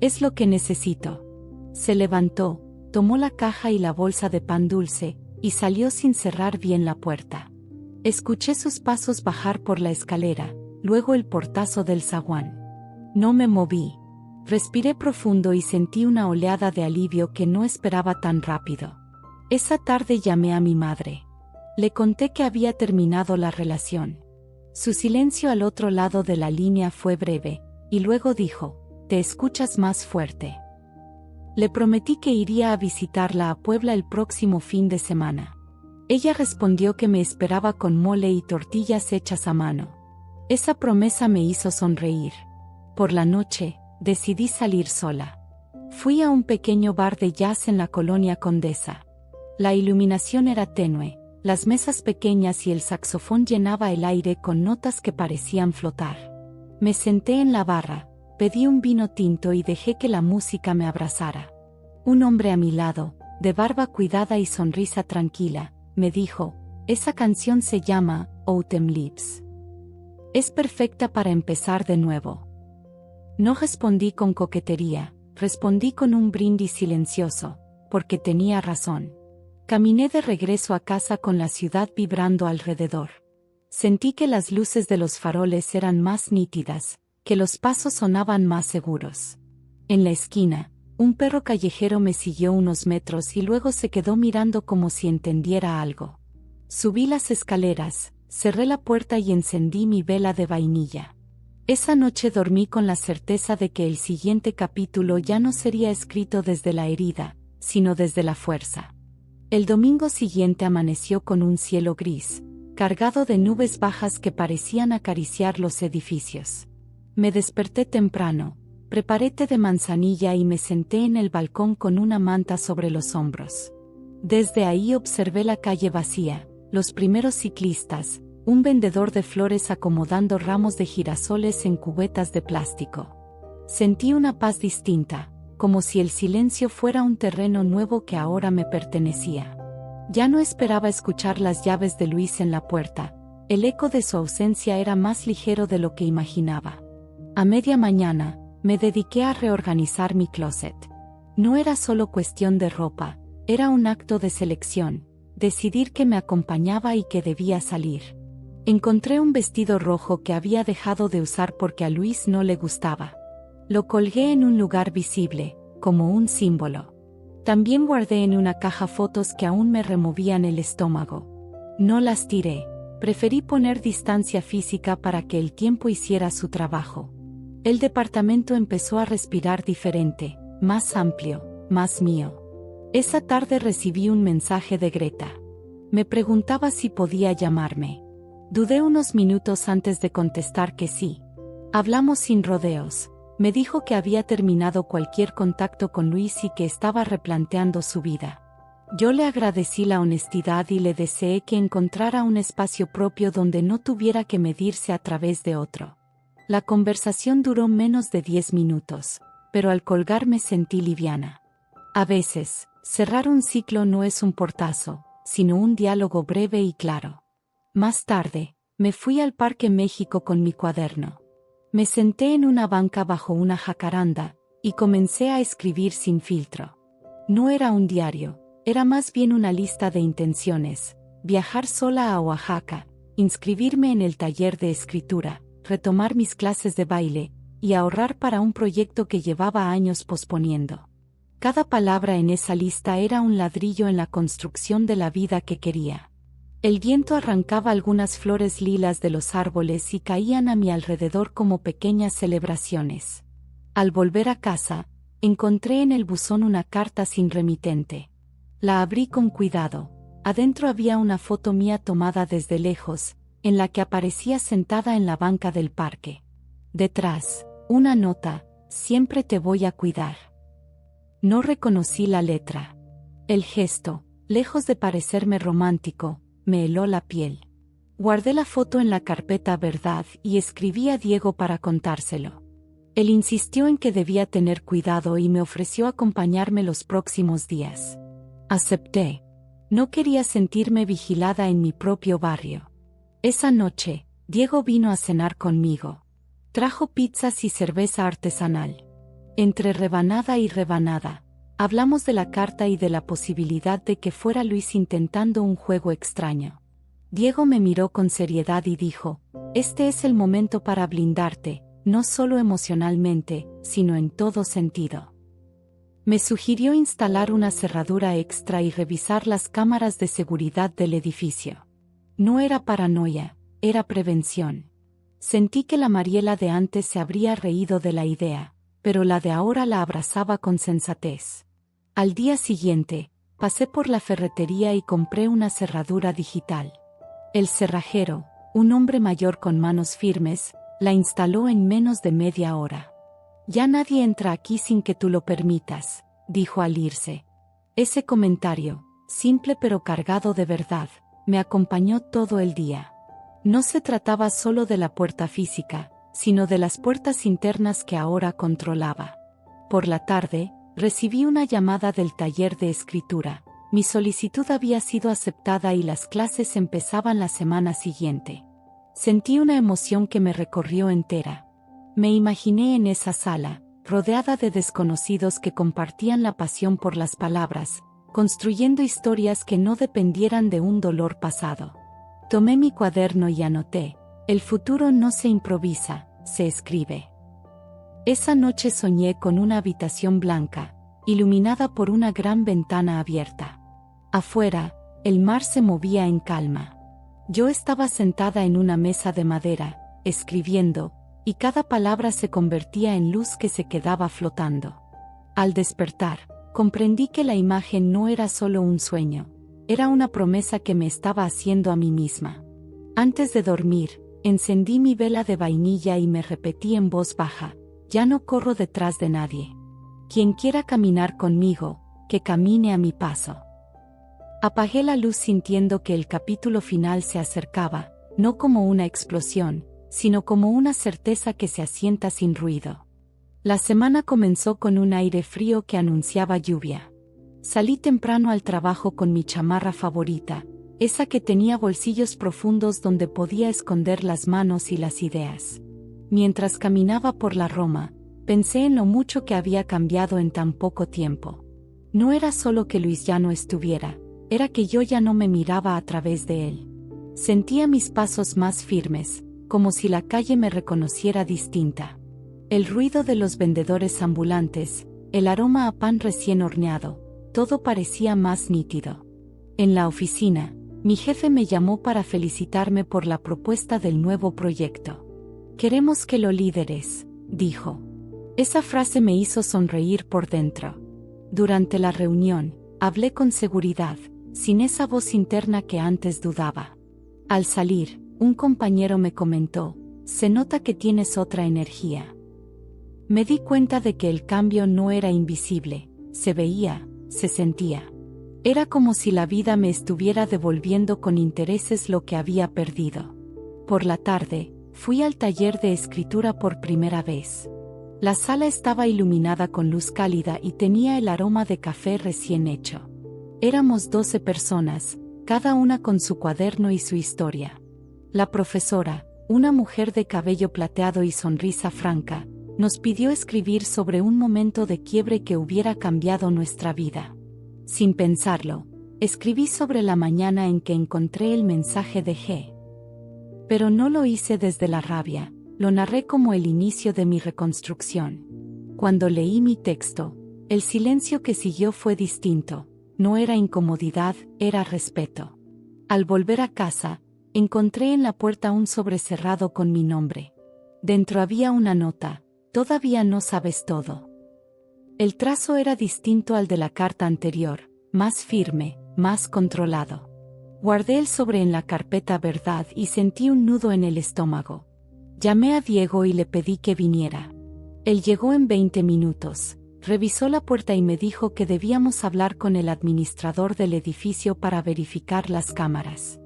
es lo que necesito. Se levantó, tomó la caja y la bolsa de pan dulce, y salió sin cerrar bien la puerta. Escuché sus pasos bajar por la escalera, luego el portazo del zaguán. No me moví. Respiré profundo y sentí una oleada de alivio que no esperaba tan rápido. Esa tarde llamé a mi madre. Le conté que había terminado la relación. Su silencio al otro lado de la línea fue breve, y luego dijo: «Te escuchas más fuerte». Le prometí que iría a visitarla a Puebla el próximo fin de semana. Ella respondió que me esperaba con mole y tortillas hechas a mano. Esa promesa me hizo sonreír. Por la noche, decidí salir sola. Fui a un pequeño bar de jazz en la colonia Condesa. La iluminación era tenue, las mesas pequeñas y el saxofón llenaba el aire con notas que parecían flotar. Me senté en la barra, pedí un vino tinto y dejé que la música me abrazara. Un hombre a mi lado, de barba cuidada y sonrisa tranquila, me dijo: «Esa canción se llama Autumn Leaves. Es perfecta para empezar de nuevo». No respondí con coquetería, respondí con un brindis silencioso, porque tenía razón. Caminé de regreso a casa con la ciudad vibrando alrededor. Sentí que las luces de los faroles eran más nítidas, que los pasos sonaban más seguros. En la esquina, un perro callejero me siguió unos metros y luego se quedó mirando como si entendiera algo. Subí las escaleras, cerré la puerta y encendí mi vela de vainilla. Esa noche dormí con la certeza de que el siguiente capítulo ya no sería escrito desde la herida, sino desde la fuerza. El domingo siguiente amaneció con un cielo gris, cargado de nubes bajas que parecían acariciar los edificios. Me desperté temprano, preparé té de manzanilla y me senté en el balcón con una manta sobre los hombros. Desde ahí observé la calle vacía, los primeros ciclistas, un vendedor de flores acomodando ramos de girasoles en cubetas de plástico. Sentí una paz distinta, como si el silencio fuera un terreno nuevo que ahora me pertenecía. Ya no esperaba escuchar las llaves de Luis en la puerta, el eco de su ausencia era más ligero de lo que imaginaba. A media mañana, me dediqué a reorganizar mi closet. No era solo cuestión de ropa, era un acto de selección, decidir qué me acompañaba y qué debía salir. Encontré un vestido rojo que había dejado de usar porque a Luis no le gustaba. Lo colgué en un lugar visible, como un símbolo. También guardé en una caja fotos que aún me removían el estómago. No las tiré. Preferí poner distancia física para que el tiempo hiciera su trabajo. El departamento empezó a respirar diferente, más amplio, más mío. Esa tarde recibí un mensaje de Greta. Me preguntaba si podía llamarme. Dudé unos minutos antes de contestar que sí. Hablamos sin rodeos. Me dijo que había terminado cualquier contacto con Luis y que estaba replanteando su vida. Yo le agradecí la honestidad y le deseé que encontrara un espacio propio donde no tuviera que medirse a través de otro. La conversación duró menos de 10 minutos, pero al colgar me sentí liviana. A veces, cerrar un ciclo no es un portazo, sino un diálogo breve y claro. Más tarde, me fui al Parque México con mi cuaderno. Me senté en una banca bajo una jacaranda, y comencé a escribir sin filtro. No era un diario, era más bien una lista de intenciones: viajar sola a Oaxaca, inscribirme en el taller de escritura, retomar mis clases de baile, y ahorrar para un proyecto que llevaba años posponiendo. Cada palabra en esa lista era un ladrillo en la construcción de la vida que quería. El viento arrancaba algunas flores lilas de los árboles y caían a mi alrededor como pequeñas celebraciones. Al volver a casa, encontré en el buzón una carta sin remitente. La abrí con cuidado. Adentro había una foto mía tomada desde lejos, en la que aparecía sentada en la banca del parque. Detrás, una nota: siempre te voy a cuidar. No reconocí la letra. El gesto, lejos de parecerme romántico, me heló la piel. Guardé la foto en la carpeta verdad y escribí a Diego para contárselo. Él insistió en que debía tener cuidado y me ofreció acompañarme los próximos días. Acepté. No quería sentirme vigilada en mi propio barrio. Esa noche, Diego vino a cenar conmigo. Trajo pizzas y cerveza artesanal. Entre rebanada y rebanada, hablamos de la carta y de la posibilidad de que fuera Luis intentando un juego extraño. Diego me miró con seriedad y dijo: este es el momento para blindarte, no solo emocionalmente, sino en todo sentido. Me sugirió instalar una cerradura extra y revisar las cámaras de seguridad del edificio. No era paranoia, era prevención. Sentí que la Mariela de antes se habría reído de la idea, pero la de ahora la abrazaba con sensatez. Al día siguiente, pasé por la ferretería y compré una cerradura digital. El cerrajero, un hombre mayor con manos firmes, la instaló en menos de media hora. Ya nadie entra aquí sin que tú lo permitas, dijo al irse. Ese comentario, simple pero cargado de verdad, me acompañó todo el día. No se trataba solo de la puerta física, sino de las puertas internas que ahora controlaba. Por la tarde, recibí una llamada del taller de escritura. Mi solicitud había sido aceptada y las clases empezaban la semana siguiente. Sentí una emoción que me recorrió entera. Me imaginé en esa sala, rodeada de desconocidos que compartían la pasión por las palabras, construyendo historias que no dependieran de un dolor pasado. Tomé mi cuaderno y anoté: el futuro no se improvisa, se escribe. Esa noche soñé con una habitación blanca, iluminada por una gran ventana abierta. Afuera, el mar se movía en calma. Yo estaba sentada en una mesa de madera, escribiendo, y cada palabra se convertía en luz que se quedaba flotando. Al despertar, comprendí que la imagen no era solo un sueño, era una promesa que me estaba haciendo a mí misma. Antes de dormir, encendí mi vela de vainilla y me repetí en voz baja: ya no corro detrás de nadie. Quien quiera caminar conmigo, que camine a mi paso. Apagué la luz sintiendo que el capítulo final se acercaba, no como una explosión, sino como una certeza que se asienta sin ruido. La semana comenzó con un aire frío que anunciaba lluvia. Salí temprano al trabajo con mi chamarra favorita, esa que tenía bolsillos profundos donde podía esconder las manos y las ideas. Mientras caminaba por la Roma, pensé en lo mucho que había cambiado en tan poco tiempo. No era solo que Luis ya no estuviera, era que yo ya no me miraba a través de él. Sentía mis pasos más firmes, como si la calle me reconociera distinta. El ruido de los vendedores ambulantes, el aroma a pan recién horneado, todo parecía más nítido. En la oficina, mi jefe me llamó para felicitarme por la propuesta del nuevo proyecto. «Queremos que lo lideres», dijo. Esa frase me hizo sonreír por dentro. Durante la reunión, hablé con seguridad, sin esa voz interna que antes dudaba. Al salir, un compañero me comentó: «Se nota que tienes otra energía». Me di cuenta de que el cambio no era invisible, se veía, se sentía. Era como si la vida me estuviera devolviendo con intereses lo que había perdido. Por la tarde, fui al taller de escritura por primera vez. La sala estaba iluminada con luz cálida y tenía el aroma de café recién hecho. Éramos 12 personas, cada una con su cuaderno y su historia. La profesora, una mujer de cabello plateado y sonrisa franca, nos pidió escribir sobre un momento de quiebre que hubiera cambiado nuestra vida. Sin pensarlo, escribí sobre la mañana en que encontré el mensaje de G. Pero no lo hice desde la rabia, lo narré como el inicio de mi reconstrucción. Cuando leí mi texto, el silencio que siguió fue distinto, no era incomodidad, era respeto. Al volver a casa, encontré en la puerta un sobre cerrado con mi nombre. Dentro había una nota: «Todavía no sabes todo». El trazo era distinto al de la carta anterior, más firme, más controlado. Guardé el sobre en la carpeta verdad y sentí un nudo en el estómago. Llamé a Diego y le pedí que viniera. Él llegó en 20 minutos, revisó la puerta y me dijo que debíamos hablar con el administrador del edificio para verificar las cámaras.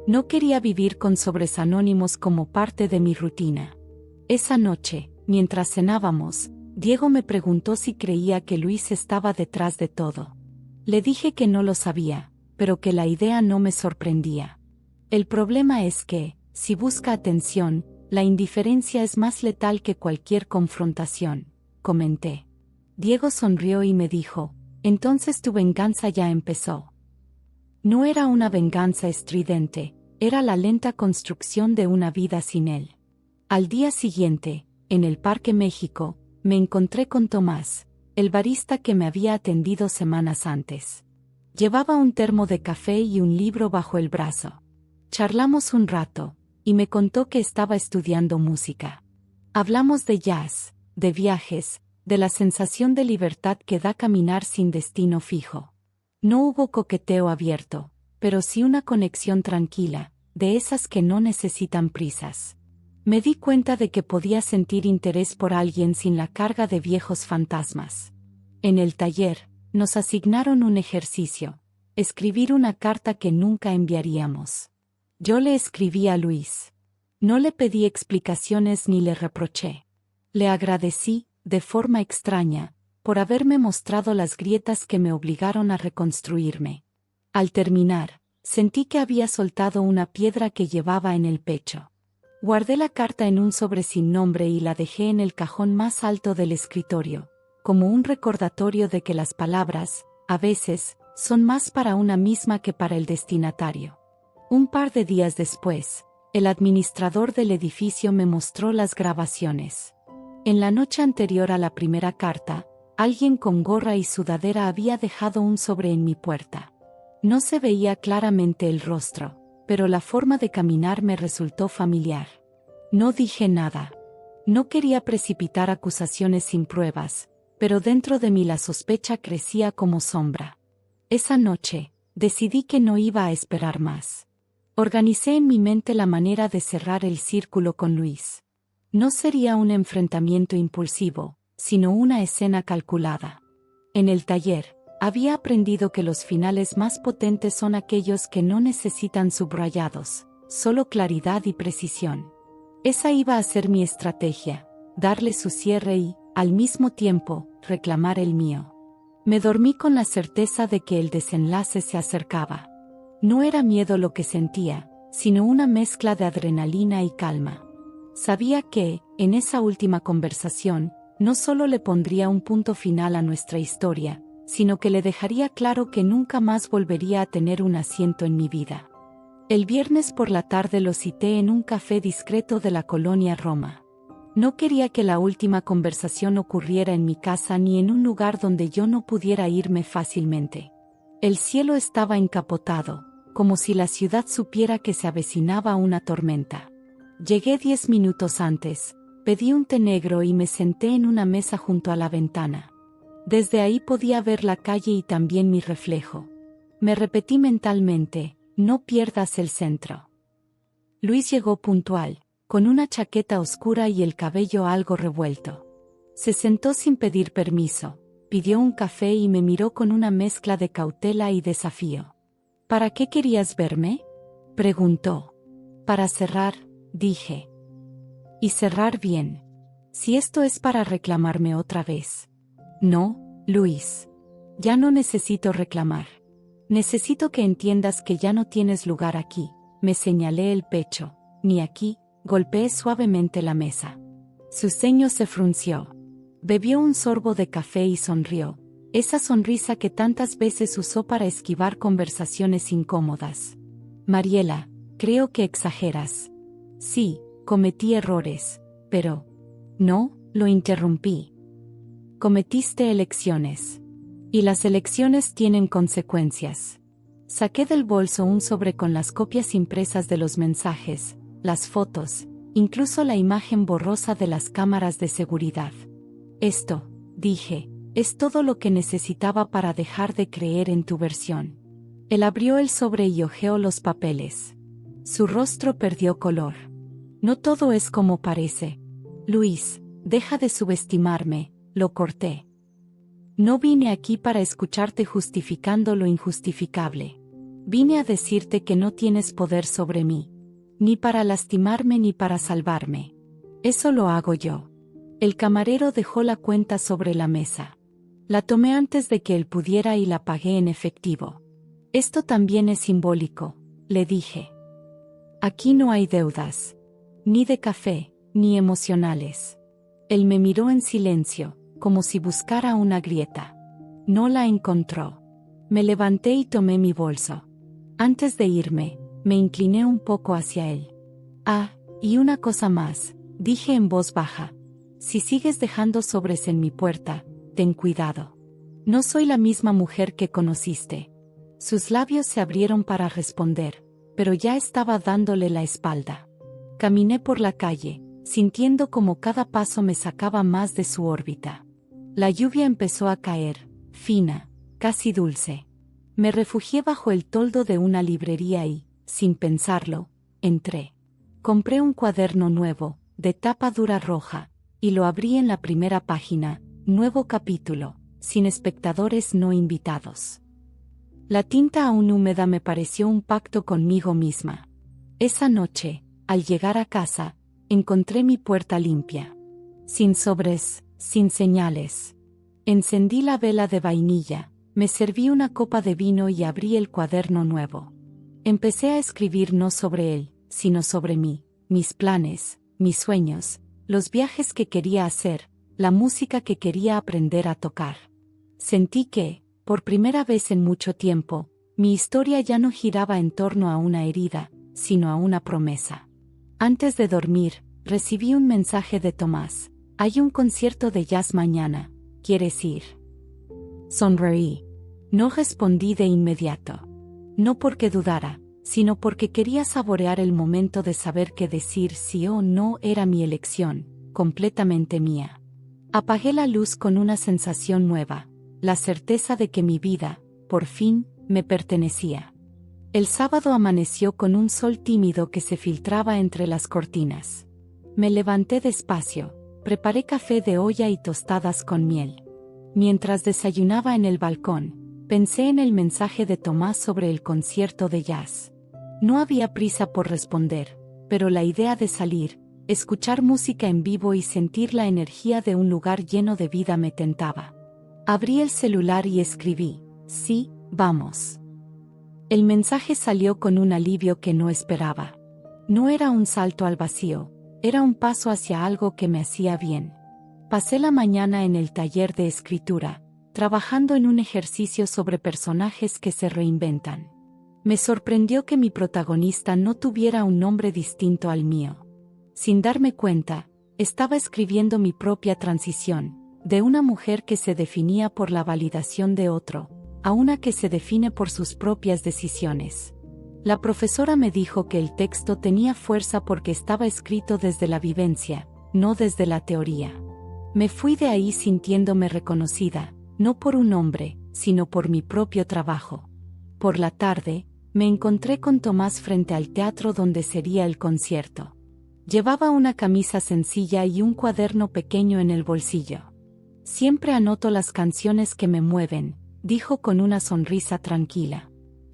No quería vivir con sobres anónimos como parte de mi rutina. Esa noche, mientras cenábamos, Diego me preguntó si creía que Luis estaba detrás de todo. Le dije que no lo sabía, pero que la idea no me sorprendía. El problema es que, si busca atención, la indiferencia es más letal que cualquier confrontación, comenté. Diego sonrió y me dijo: «Entonces tu venganza ya empezó». No era una venganza estridente, era la lenta construcción de una vida sin él. Al día siguiente, en el Parque México, me encontré con Tomás, el barista que me había atendido semanas antes. Llevaba un termo de café y un libro bajo el brazo. Charlamos un rato, y me contó que estaba estudiando música. Hablamos de jazz, de viajes, de la sensación de libertad que da caminar sin destino fijo. No hubo coqueteo abierto, pero sí una conexión tranquila, de esas que no necesitan prisas. Me di cuenta de que podía sentir interés por alguien sin la carga de viejos fantasmas. En el taller, nos asignaron un ejercicio: escribir una carta que nunca enviaríamos. Yo le escribí a Luis. No le pedí explicaciones ni le reproché. Le agradecí, de forma extraña, por haberme mostrado las grietas que me obligaron a reconstruirme. Al terminar, sentí que había soltado una piedra que llevaba en el pecho. Guardé la carta en un sobre sin nombre y la dejé en el cajón más alto del escritorio, como un recordatorio de que las palabras, a veces, son más para una misma que para el destinatario. Un par de días después, el administrador del edificio me mostró las grabaciones. En la noche anterior a la primera carta, alguien con gorra y sudadera había dejado un sobre en mi puerta. No se veía claramente el rostro, pero la forma de caminar me resultó familiar. No dije nada. No quería precipitar acusaciones sin pruebas, pero dentro de mí la sospecha crecía como sombra. Esa noche, decidí que no iba a esperar más. Organicé en mi mente la manera de cerrar el círculo con Luis. No sería un enfrentamiento impulsivo, sino una escena calculada. En el taller, había aprendido que los finales más potentes son aquellos que no necesitan subrayados, solo claridad y precisión. Esa iba a ser mi estrategia, darle su cierre y, al mismo tiempo, reclamar el mío. Me dormí con la certeza de que el desenlace se acercaba. No era miedo lo que sentía, sino una mezcla de adrenalina y calma. Sabía que, en esa última conversación, no solo le pondría un punto final a nuestra historia, sino que le dejaría claro que nunca más volvería a tener un asiento en mi vida. El viernes por la tarde lo cité en un café discreto de la colonia Roma. No quería que la última conversación ocurriera en mi casa ni en un lugar donde yo no pudiera irme fácilmente. El cielo estaba encapotado, como si la ciudad supiera que se avecinaba una tormenta. Llegué 10 minutos antes, pedí un té negro y me senté en una mesa junto a la ventana. Desde ahí podía ver la calle y también mi reflejo. Me repetí mentalmente: no pierdas el centro. Luis llegó puntual, con una chaqueta oscura y el cabello algo revuelto. Se sentó sin pedir permiso, pidió un café y me miró con una mezcla de cautela y desafío. ¿Para qué querías verme?, preguntó. Para cerrar, dije. Y cerrar bien. Si esto es para reclamarme otra vez. No, Luis. Ya no necesito reclamar. Necesito que entiendas que ya no tienes lugar aquí. Me señalé el pecho. Ni aquí. Golpeé suavemente la mesa. Su ceño se frunció. Bebió un sorbo de café y sonrió. Esa sonrisa que tantas veces usó para esquivar conversaciones incómodas. Mariela, creo que exageras. Sí, cometí errores, pero... No, lo interrumpí. Cometiste elecciones. Y las elecciones tienen consecuencias. Saqué del bolso un sobre con las copias impresas de los mensajes, las fotos, incluso la imagen borrosa de las cámaras de seguridad. Esto, dije, es todo lo que necesitaba para dejar de creer en tu versión. Él abrió el sobre y hojeó los papeles. Su rostro perdió color. No todo es como parece. Luis, deja de subestimarme, lo corté. No vine aquí para escucharte justificando lo injustificable. Vine a decirte que no tienes poder sobre mí. Ni para lastimarme ni para salvarme. Eso lo hago yo. El camarero dejó la cuenta sobre la mesa. La tomé antes de que él pudiera y la pagué en efectivo. Esto también es simbólico, le dije. Aquí no hay deudas. Ni de café, ni emocionales. Él me miró en silencio, como si buscara una grieta. No la encontró. Me levanté y tomé mi bolso. Antes de irme, me incliné un poco hacia él. Ah, y una cosa más, dije en voz baja. Si sigues dejando sobres en mi puerta, ten cuidado. No soy la misma mujer que conociste. Sus labios se abrieron para responder, pero ya estaba dándole la espalda. Caminé por la calle, sintiendo como cada paso me sacaba más de su órbita. La lluvia empezó a caer, fina, casi dulce. Me refugié bajo el toldo de una librería y, sin pensarlo, entré. Compré un cuaderno nuevo, de tapa dura roja, y lo abrí en la primera página, nuevo capítulo, sin espectadores no invitados. La tinta aún húmeda me pareció un pacto conmigo misma. Esa noche, al llegar a casa, encontré mi puerta limpia. Sin sobres, sin señales. Encendí la vela de vainilla, me serví una copa de vino y abrí el cuaderno nuevo. Empecé a escribir no sobre él, sino sobre mí, mis planes, mis sueños, los viajes que quería hacer, la música que quería aprender a tocar. Sentí que, por primera vez en mucho tiempo, mi historia ya no giraba en torno a una herida, sino a una promesa. Antes de dormir, recibí un mensaje de Tomás. Hay un concierto de jazz mañana, ¿quieres ir? Sonreí. No respondí de inmediato. No porque dudara, sino porque quería saborear el momento de saber que decir sí o no era mi elección, completamente mía. Apagué la luz con una sensación nueva, la certeza de que mi vida, por fin, me pertenecía. El sábado amaneció con un sol tímido que se filtraba entre las cortinas. Me levanté despacio, preparé café de olla y tostadas con miel. Mientras desayunaba en el balcón, pensé en el mensaje de Tomás sobre el concierto de jazz. No había prisa por responder, pero la idea de salir, escuchar música en vivo y sentir la energía de un lugar lleno de vida me tentaba. Abrí el celular y escribí: sí, vamos. El mensaje salió con un alivio que no esperaba. No era un salto al vacío, era un paso hacia algo que me hacía bien. Pasé la mañana en el taller de escritura, trabajando en un ejercicio sobre personajes que se reinventan. Me sorprendió que mi protagonista no tuviera un nombre distinto al mío. Sin darme cuenta, estaba escribiendo mi propia transición, de una mujer que se definía por la validación de otro, a una que se define por sus propias decisiones. La profesora me dijo que el texto tenía fuerza porque estaba escrito desde la vivencia, no desde la teoría. Me fui de ahí sintiéndome reconocida, no por un hombre, sino por mi propio trabajo. Por la tarde, me encontré con Tomás frente al teatro donde sería el concierto. Llevaba una camisa sencilla y un cuaderno pequeño en el bolsillo. Siempre anoto las canciones que me mueven, dijo con una sonrisa tranquila.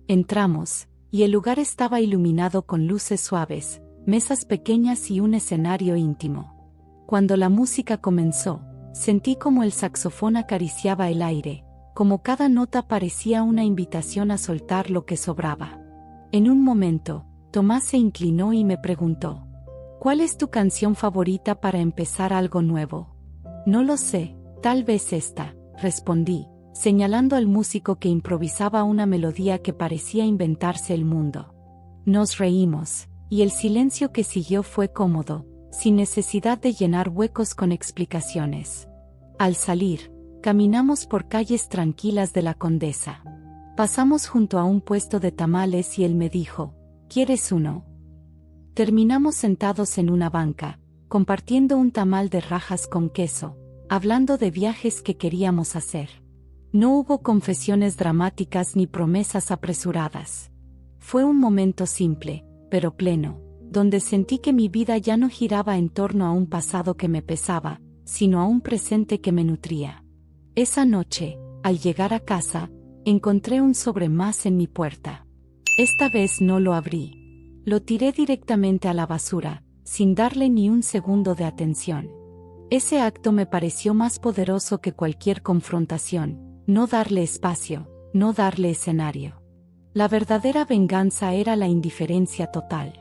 Entramos, y el lugar estaba iluminado con luces suaves, mesas pequeñas y un escenario íntimo. Cuando la música comenzó, sentí como el saxofón acariciaba el aire, como cada nota parecía una invitación a soltar lo que sobraba. En un momento, Tomás se inclinó y me preguntó: ¿cuál es tu canción favorita para empezar algo nuevo? No lo sé, tal vez esta, respondí, señalando al músico que improvisaba una melodía que parecía inventarse el mundo. Nos reímos, y el silencio que siguió fue cómodo, sin necesidad de llenar huecos con explicaciones. Al salir, caminamos por calles tranquilas de la Condesa. Pasamos junto a un puesto de tamales y él me dijo: ¿quieres uno? Terminamos sentados en una banca, compartiendo un tamal de rajas con queso, hablando de viajes que queríamos hacer. No hubo confesiones dramáticas ni promesas apresuradas. Fue un momento simple, pero pleno, donde sentí que mi vida ya no giraba en torno a un pasado que me pesaba, sino a un presente que me nutría. Esa noche, al llegar a casa, encontré un sobre más en mi puerta. Esta vez no lo abrí. Lo tiré directamente a la basura, sin darle ni un segundo de atención. Ese acto me pareció más poderoso que cualquier confrontación: no darle espacio, no darle escenario. La verdadera venganza era la indiferencia total.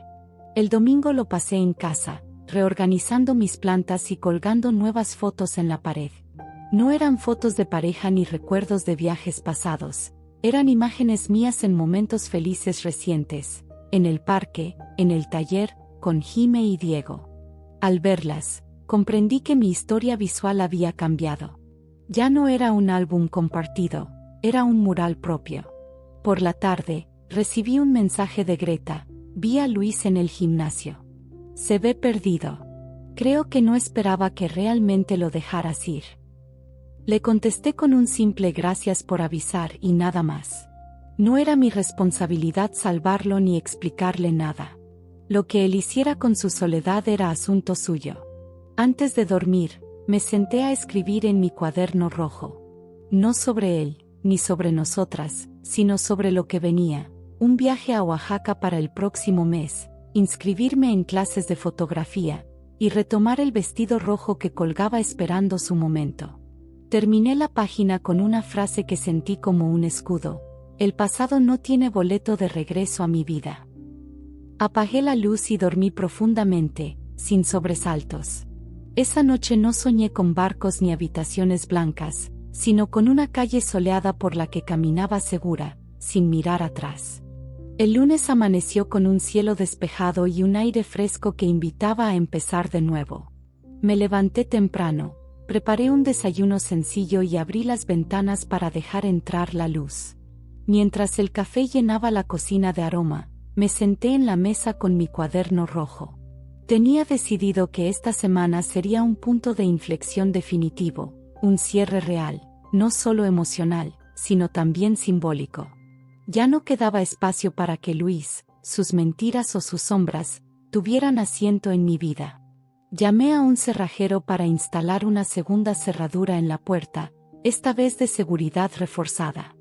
El domingo lo pasé en casa, reorganizando mis plantas y colgando nuevas fotos en la pared. No eran fotos de pareja ni recuerdos de viajes pasados, eran imágenes mías en momentos felices recientes, en el parque, en el taller, con Jime y Diego. Al verlas, comprendí que mi historia visual había cambiado. Ya no era un álbum compartido, era un mural propio. Por la tarde, recibí un mensaje de Greta: vi a Luis en el gimnasio. Se ve perdido. Creo que no esperaba que realmente lo dejaras ir. Le contesté con un simple gracias por avisar y nada más. No era mi responsabilidad salvarlo ni explicarle nada. Lo que él hiciera con su soledad era asunto suyo. Antes de dormir, me senté a escribir en mi cuaderno rojo. No sobre él, ni sobre nosotras, sino sobre lo que venía: un viaje a Oaxaca para el próximo mes, inscribirme en clases de fotografía, y retomar el vestido rojo que colgaba esperando su momento. Terminé la página con una frase que sentí como un escudo: el pasado no tiene boleto de regreso a mi vida. Apagué la luz y dormí profundamente, sin sobresaltos. Esa noche no soñé con barcos ni habitaciones blancas, sino con una calle soleada por la que caminaba segura, sin mirar atrás. El lunes amaneció con un cielo despejado y un aire fresco que invitaba a empezar de nuevo. Me levanté temprano, preparé un desayuno sencillo y abrí las ventanas para dejar entrar la luz. Mientras el café llenaba la cocina de aroma, me senté en la mesa con mi cuaderno rojo. Tenía decidido que esta semana sería un punto de inflexión definitivo, un cierre real, no solo emocional, sino también simbólico. Ya no quedaba espacio para que Luis, sus mentiras o sus sombras, tuvieran asiento en mi vida. Llamé a un cerrajero para instalar una segunda cerradura en la puerta, esta vez de seguridad reforzada.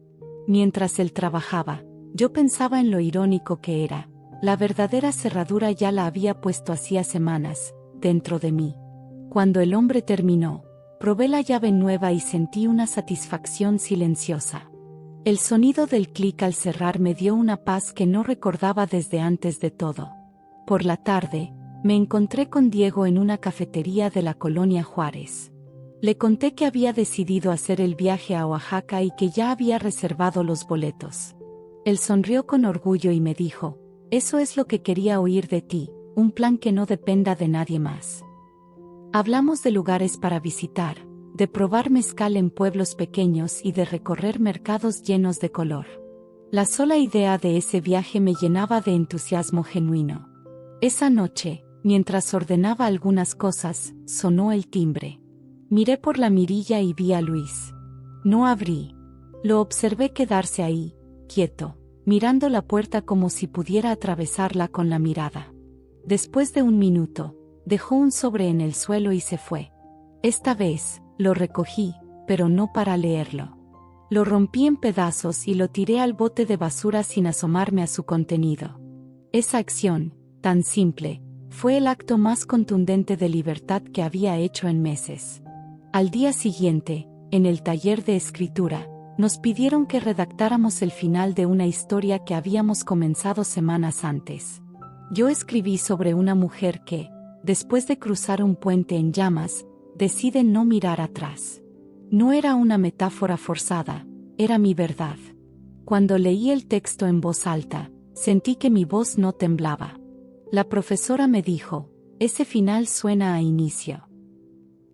Mientras él trabajaba, yo pensaba en lo irónico que era: la verdadera cerradura ya la había puesto hacía semanas, dentro de mí. Cuando el hombre terminó, probé la llave nueva y sentí una satisfacción silenciosa. El sonido del clic al cerrar me dio una paz que no recordaba desde antes de todo. Por la tarde, me encontré con Diego en una cafetería de la colonia Juárez. Le conté que había decidido hacer el viaje a Oaxaca y que ya había reservado los boletos. Él sonrió con orgullo y me dijo, eso es lo que quería oír de ti, un plan que no dependa de nadie más. Hablamos de lugares para visitar, de probar mezcal en pueblos pequeños y de recorrer mercados llenos de color. La sola idea de ese viaje me llenaba de entusiasmo genuino. Esa noche, mientras ordenaba algunas cosas, sonó el timbre. Miré por la mirilla y vi a Luis. No abrí. Lo observé quedarse ahí, quieto, mirando la puerta como si pudiera atravesarla con la mirada. Después de un minuto, dejó un sobre en el suelo y se fue. Esta vez, lo recogí, pero no para leerlo. Lo rompí en pedazos y lo tiré al bote de basura sin asomarme a su contenido. Esa acción, tan simple, fue el acto más contundente de libertad que había hecho en meses. Al día siguiente, en el taller de escritura, nos pidieron que redactáramos el final de una historia que habíamos comenzado semanas antes. Yo escribí sobre una mujer que, después de cruzar un puente en llamas, decide no mirar atrás. No era una metáfora forzada, era mi verdad. Cuando leí el texto en voz alta, sentí que mi voz no temblaba. La profesora me dijo, ese final suena a inicio.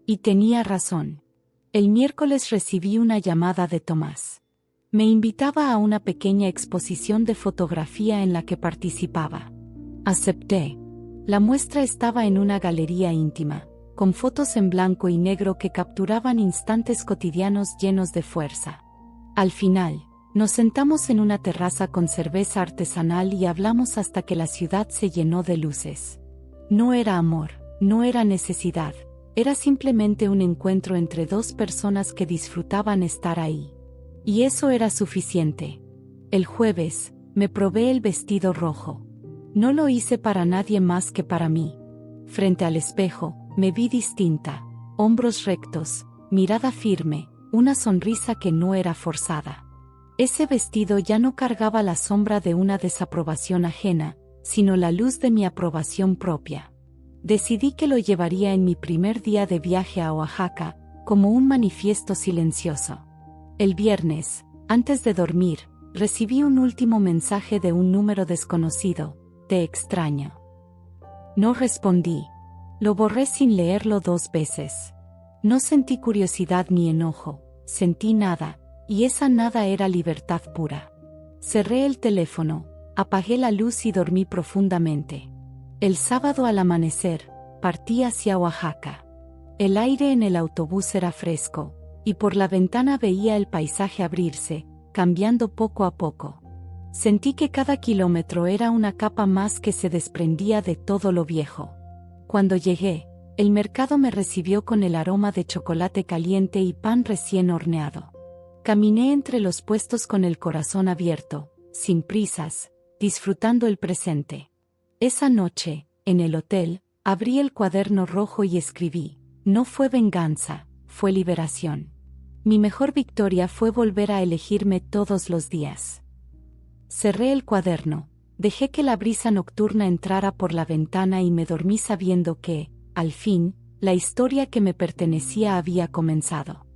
Y tenía razón. El miércoles recibí una llamada de Tomás. Me invitaba a una pequeña exposición de fotografía en la que participaba. Acepté. La muestra estaba en una galería íntima, con fotos en blanco y negro que capturaban instantes cotidianos llenos de fuerza. Al final, nos sentamos en una terraza con cerveza artesanal y hablamos hasta que la ciudad se llenó de luces. No era amor, no era necesidad, era simplemente un encuentro entre dos personas que disfrutaban estar ahí. Y eso era suficiente. El jueves, me probé el vestido rojo. No lo hice para nadie más que para mí. Frente al espejo, me vi distinta, hombros rectos, mirada firme, una sonrisa que no era forzada. Ese vestido ya no cargaba la sombra de una desaprobación ajena, sino la luz de mi aprobación propia. Decidí que lo llevaría en mi primer día de viaje a Oaxaca, como un manifiesto silencioso. El viernes, antes de dormir, recibí un último mensaje de un número desconocido, te extraño. No respondí. Lo borré sin leerlo 2 veces. No sentí curiosidad ni enojo, sentí nada, y esa nada era libertad pura. Cerré el teléfono, apagué la luz y dormí profundamente. El sábado al amanecer, partí hacia Oaxaca. El aire en el autobús era fresco, y por la ventana veía el paisaje abrirse, cambiando poco a poco. Sentí que cada kilómetro era una capa más que se desprendía de todo lo viejo. Cuando llegué, el mercado me recibió con el aroma de chocolate caliente y pan recién horneado. Caminé entre los puestos con el corazón abierto, sin prisas, disfrutando el presente. Esa noche, en el hotel, abrí el cuaderno rojo y escribí, no fue venganza, fue liberación. Mi mejor victoria fue volver a elegirme todos los días. Cerré el cuaderno. Dejé que la brisa nocturna entrara por la ventana y me dormí sabiendo que, al fin, la historia que me pertenecía había comenzado.